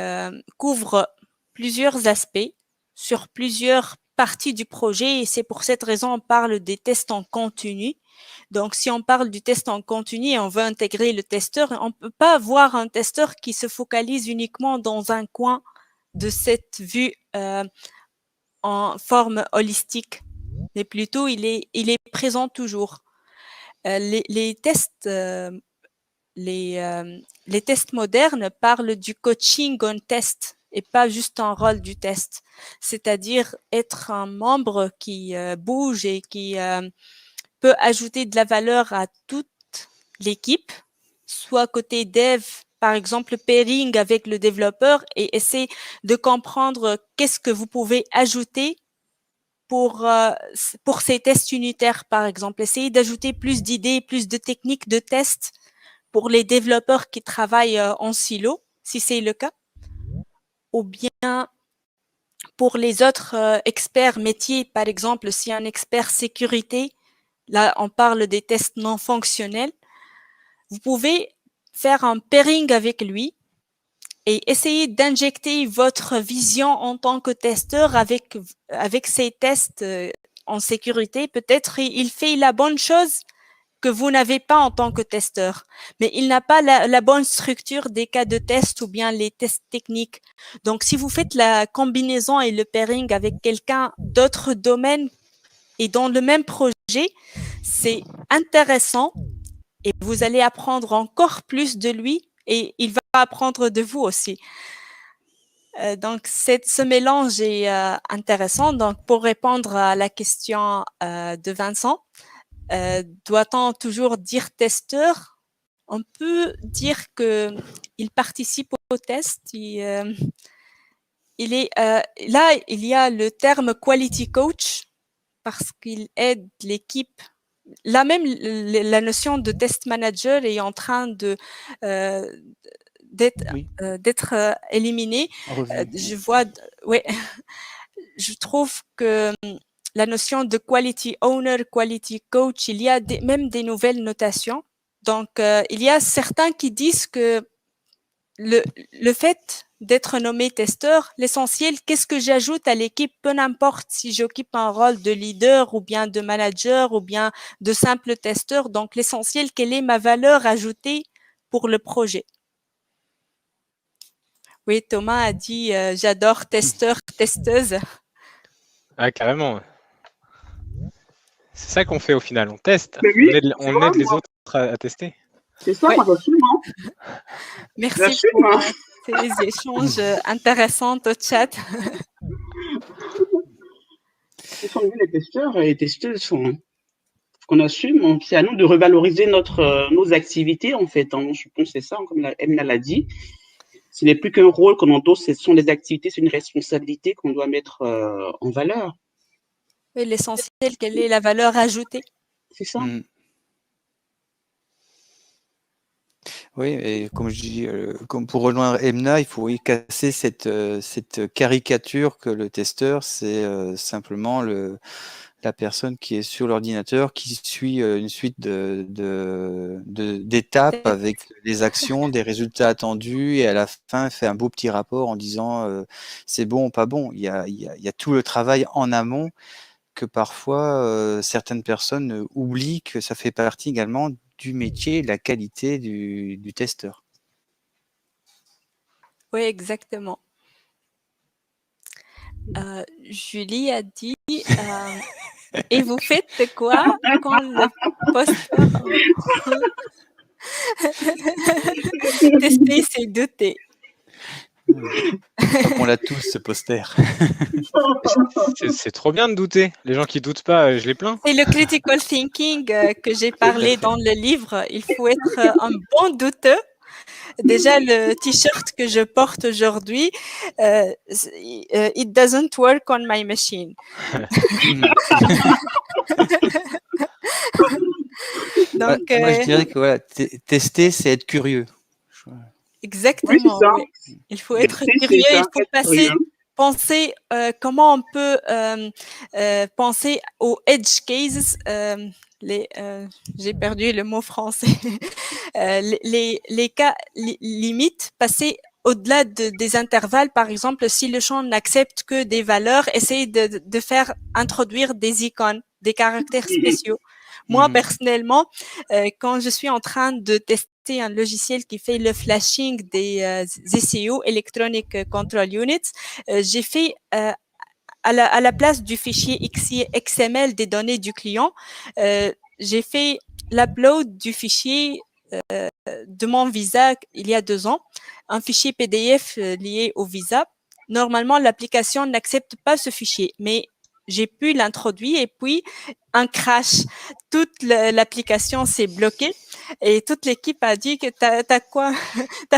[SPEAKER 1] couvre plusieurs aspects sur plusieurs parties du projet et c'est pour cette raison on parle des tests en continu. Donc, si on parle du test en continu et on veut intégrer le testeur, on ne peut pas avoir un testeur qui se focalise uniquement dans un coin de cette vue en forme holistique, mais plutôt il est présent toujours. Les tests modernes parlent du coaching on test et pas juste un rôle du test, c'est-à-dire être un membre qui bouge et qui peut ajouter de la valeur à toute l'équipe, soit côté dev, par exemple pairing avec le développeur et essayer de comprendre qu'est-ce que vous pouvez ajouter pour ces tests unitaires, par exemple. Essayez d'ajouter plus d'idées, plus de techniques de tests pour les développeurs qui travaillent en silo, si c'est le cas. Ou bien pour les autres experts métiers, par exemple, si un expert sécurité, là, on parle des tests non fonctionnels, vous pouvez faire un pairing avec lui et essayer d'injecter votre vision en tant que testeur avec ces tests en sécurité. Peut-être il fait la bonne chose que vous n'avez pas en tant que testeur, mais il n'a pas la bonne structure des cas de test ou bien les tests techniques. Donc, si vous faites la combinaison et le pairing avec quelqu'un d'autre domaine et dans le même projet, c'est intéressant et vous allez apprendre encore plus de lui et il va apprendre de vous aussi. Donc, ce mélange est intéressant. Donc, pour répondre à la question de Vincent, doit-on toujours dire testeur? On peut dire qu'il participe au test. Là, il y a le terme quality coach parce qu'il aide l'équipe. Là même, la notion de test manager est en train d'être éliminée. Je vois, ouais, je trouve que la notion de quality owner, quality coach, il y a même des nouvelles notations. Donc, il y a certains qui disent que le fait d'être nommé testeur, l'essentiel, qu'est-ce que j'ajoute à l'équipe, peu importe si j'occupe un rôle de leader ou bien de manager ou bien de simple testeur. Donc, l'essentiel, quelle est ma valeur ajoutée pour le projet? Oui, Thomas a dit j'adore testeur, testeuse.
[SPEAKER 4] Ah, carrément. C'est ça qu'on fait au final, on teste.
[SPEAKER 8] Oui,
[SPEAKER 4] on aide les autres à tester.
[SPEAKER 8] C'est ça, moi j'assume.
[SPEAKER 1] Merci pour ces échanges intéressants au chat.
[SPEAKER 8] Ce sont nous les testeurs et les testeuses qu'on assume. C'est à nous de revaloriser nos activités en fait. Je pense que c'est ça, comme Emna l'a dit. Ce n'est plus qu'un rôle qu'on endosse, ce sont des activités, c'est une responsabilité qu'on doit mettre en valeur.
[SPEAKER 1] Oui, l'essentiel, quelle est la valeur ajoutée?
[SPEAKER 8] C'est ça.
[SPEAKER 7] Oui, et comme je dis, comme pour rejoindre Emna, il faut casser cette caricature que le testeur, c'est simplement la personne qui est sur l'ordinateur, qui suit une suite d'étapes avec des actions, des résultats attendus, et à la fin fait un beau petit rapport en disant c'est bon ou pas bon. Il y a tout le travail en amont que parfois certaines personnes oublient que ça fait partie également du métier, de la qualité du testeur.
[SPEAKER 1] Oui, exactement. Julie a dit et vous faites quoi quand le posteur tester c'est douter.
[SPEAKER 7] On l'a tous ce poster.
[SPEAKER 4] C'est trop bien de douter. Les gens qui doutent pas, je les plains.
[SPEAKER 1] C'est le critical thinking que j'ai parlé dans le livre. Il faut être un bon douteux. Déjà, le t-shirt que je porte aujourd'hui, it doesn't work on my machine. Donc,
[SPEAKER 7] moi, je dirais que voilà, tester, c'est être curieux.
[SPEAKER 1] Exactement. Oui, oui. Il faut être curieux, il faut penser comment on peut penser aux edge cases. J'ai perdu le mot français. Les cas limites, passer au-delà des intervalles, par exemple, si le champ n'accepte que des valeurs, essayer de faire introduire des icônes, des caractères spéciaux. Moi, personnellement, quand je suis en train de tester un logiciel qui fait le flashing des ECU, Electronic Control Units, j'ai fait à la place du fichier XML des données du client, j'ai fait l'upload du fichier de mon visa il y a 2 ans, un fichier PDF lié au visa. Normalement, l'application n'accepte pas ce fichier, mais j'ai pu l'introduire et puis un crash. Toute l'application s'est bloquée et toute l'équipe a dit que t'as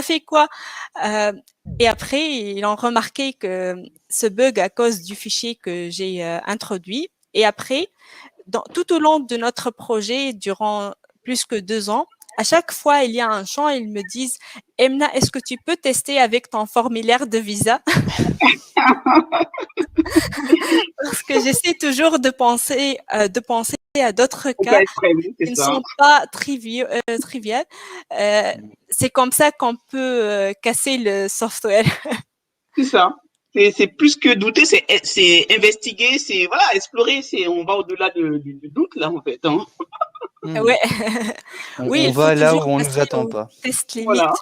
[SPEAKER 1] fait quoi? Et après, ils ont remarqué que ce bug à cause du fichier que j'ai introduit. Et après, tout au long de notre projet, durant plus que 2 ans, à chaque fois, il y a un champ et ils me disent « Emna, est-ce que tu peux tester avec ton formulaire de visa ?» Parce que j'essaie toujours de penser à d'autres cas qui ne sont pas triviales. C'est comme ça qu'on peut casser le software.
[SPEAKER 8] C'est ça. C'est plus que douter, c'est investiguer, c'est voilà, explorer. On va au-delà du doute là en fait. Hein.
[SPEAKER 1] Ouais. Oui,
[SPEAKER 7] On
[SPEAKER 1] il faut
[SPEAKER 7] va là où
[SPEAKER 1] toujours
[SPEAKER 7] on nous
[SPEAKER 1] passer
[SPEAKER 7] attend
[SPEAKER 1] au
[SPEAKER 7] pas.
[SPEAKER 1] test limite.
[SPEAKER 8] Voilà.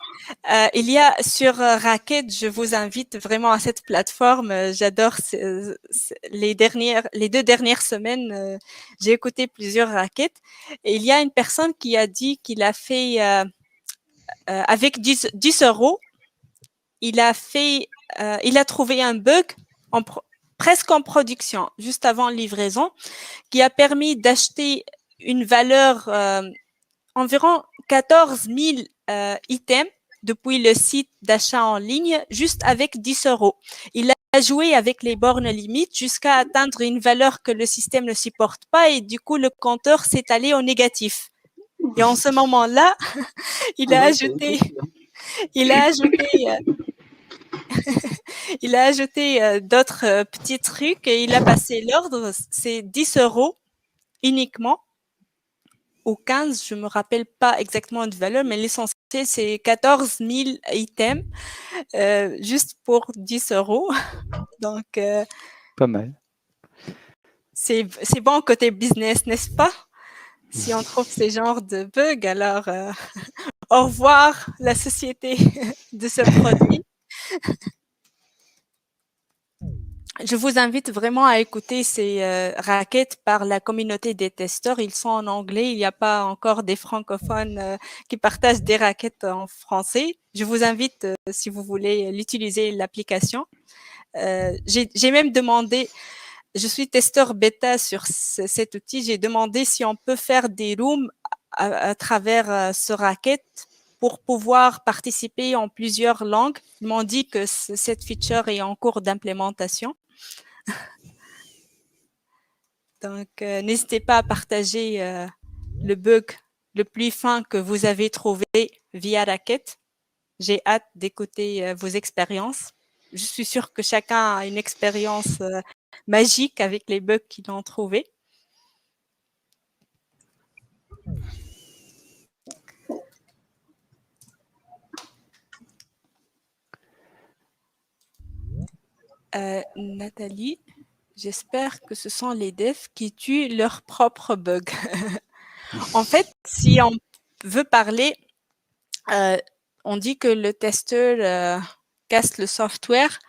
[SPEAKER 1] Il y a sur Racket, je vous invite vraiment à cette plateforme. J'adore les 2 dernières semaines, j'ai écouté plusieurs Racket et il y a une personne qui a dit qu'il a fait avec 10 €, il a trouvé un bug presque en production, juste avant livraison, qui a permis d'acheter une valeur environ 14 000 items depuis le site d'achat en ligne, juste avec 10 €. Il a joué avec les bornes limites jusqu'à atteindre une valeur que le système ne supporte pas et du coup, le compteur s'est allé au négatif. Et en ce moment-là, il a ajouté, il a ajouté, il a ajouté d'autres petits trucs et il a passé l'ordre. C'est 10 € uniquement. Ou 15, je me rappelle pas exactement de valeur, mais l'essentiel, c'est 14 000 items, juste pour 10 €. Donc,
[SPEAKER 7] Pas mal.
[SPEAKER 1] c'est bon côté business, n'est-ce pas? Si on trouve ces genres de bugs, alors au revoir la société de ce produit. Je vous invite vraiment à écouter ces raquettes par la communauté des testeurs. Ils sont en anglais. Il n'y a pas encore des francophones qui partagent des raquettes en français. Je vous invite, si vous voulez, l'utiliser l'application. J'ai même demandé, je suis testeur bêta sur cet outil. J'ai demandé si on peut faire des rooms à travers ce racket pour pouvoir participer en plusieurs langues. Ils m'ont dit que cette feature est en cours d'implémentation. Donc, n'hésitez pas à partager le bug le plus fin que vous avez trouvé via Racket. J'ai hâte d'écouter vos expériences. Je suis sûre que chacun a une expérience magique avec les bugs qu'ils ont trouvés. Nathalie, j'espère que ce sont les devs qui tuent leurs propres bugs. En fait, si on veut parler, on dit que le testeur casse le software.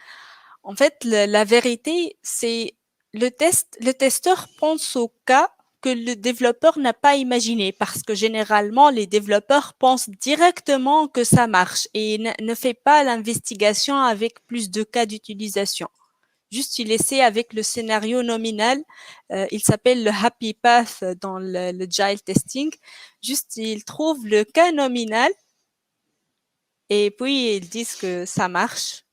[SPEAKER 1] En fait, la vérité, c'est le testeur pense au cas que le développeur n'a pas imaginé parce que généralement, les développeurs pensent directement que ça marche et ne fait pas l'investigation avec plus de cas d'utilisation. Juste, il essaie avec le scénario nominal. Il s'appelle le happy path dans le agile testing. Juste, il trouve le cas nominal et puis ils disent que ça marche,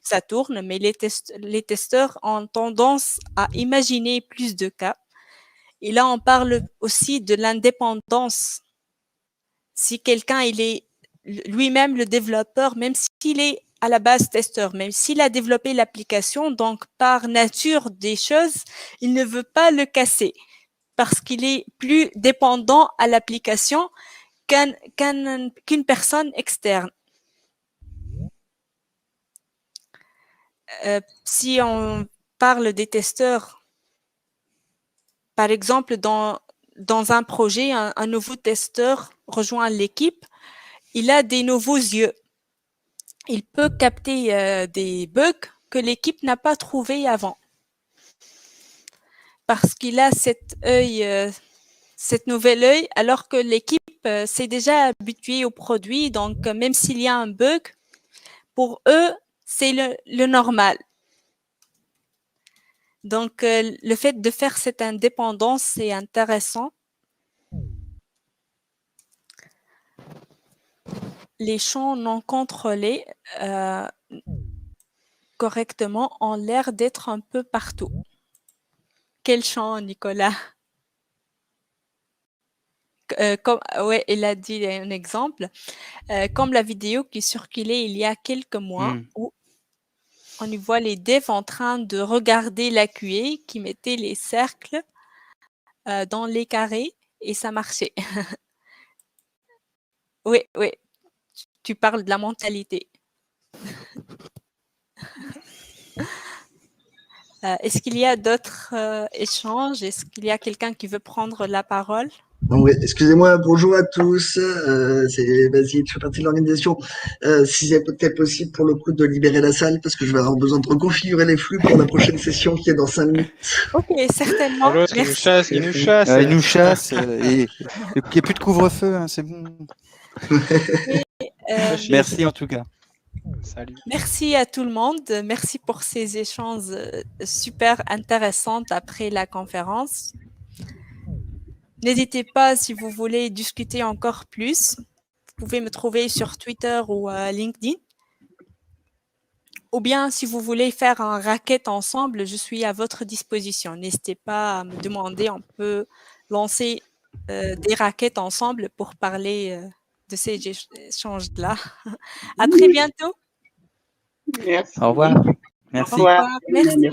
[SPEAKER 1] ça tourne, mais les testeurs ont tendance à imaginer plus de cas. Et là, on parle aussi de l'indépendance. Si quelqu'un, il est lui-même le développeur, même s'il est à la base testeur, même s'il a développé l'application, donc par nature des choses, il ne veut pas le casser parce qu'il est plus dépendant à l'application qu'une personne externe. Si on parle des testeurs, par exemple, dans un projet, un nouveau testeur rejoint l'équipe, il a des nouveaux yeux. Il peut capter des bugs que l'équipe n'a pas trouvés avant. Parce qu'il a cet nouvel œil, alors que l'équipe s'est déjà habituée au produit. Donc, même s'il y a un bug, pour eux, c'est le normal. Donc, le fait de faire cette indépendance, c'est intéressant. Les champs non contrôlés correctement ont l'air d'être un peu partout. Quel champ, Nicolas? Ouais, il a dit un exemple. Comme la vidéo qui circulait il y a quelques mois où on y voit les devs en train de regarder la QA qui mettait les cercles dans les carrés et ça marchait. Oui, oui. Tu parles de la mentalité. Est-ce qu'il y a d'autres échanges? Est-ce qu'il y a quelqu'un qui veut prendre la parole?
[SPEAKER 9] Donc, ouais, excusez-moi, bonjour à tous. C'est Basile, je fais partie de l'organisation. Si c'est peut-être possible pour le coup de libérer la salle, parce que je vais avoir besoin de reconfigurer les flux pour la prochaine session qui est dans 5 minutes.
[SPEAKER 1] Ok, certainement.
[SPEAKER 4] L'autre, il nous
[SPEAKER 1] Merci.
[SPEAKER 4] chasse, il nous chasse.
[SPEAKER 7] Il nous chasse. Et il n'y a plus de couvre-feu, hein, c'est bon. Merci en tout cas.
[SPEAKER 4] Salut.
[SPEAKER 1] Merci à tout le monde. Merci pour ces échanges super intéressants après la conférence. N'hésitez pas, si vous voulez discuter encore plus, vous pouvez me trouver sur Twitter ou LinkedIn. Ou bien, si vous voulez faire un racket ensemble, je suis à votre disposition. N'hésitez pas à me demander, on peut lancer des rackets ensemble pour parler de ces échanges-là. À très bientôt.
[SPEAKER 8] Merci.
[SPEAKER 7] Au revoir. Merci.
[SPEAKER 8] Au revoir.
[SPEAKER 1] Merci.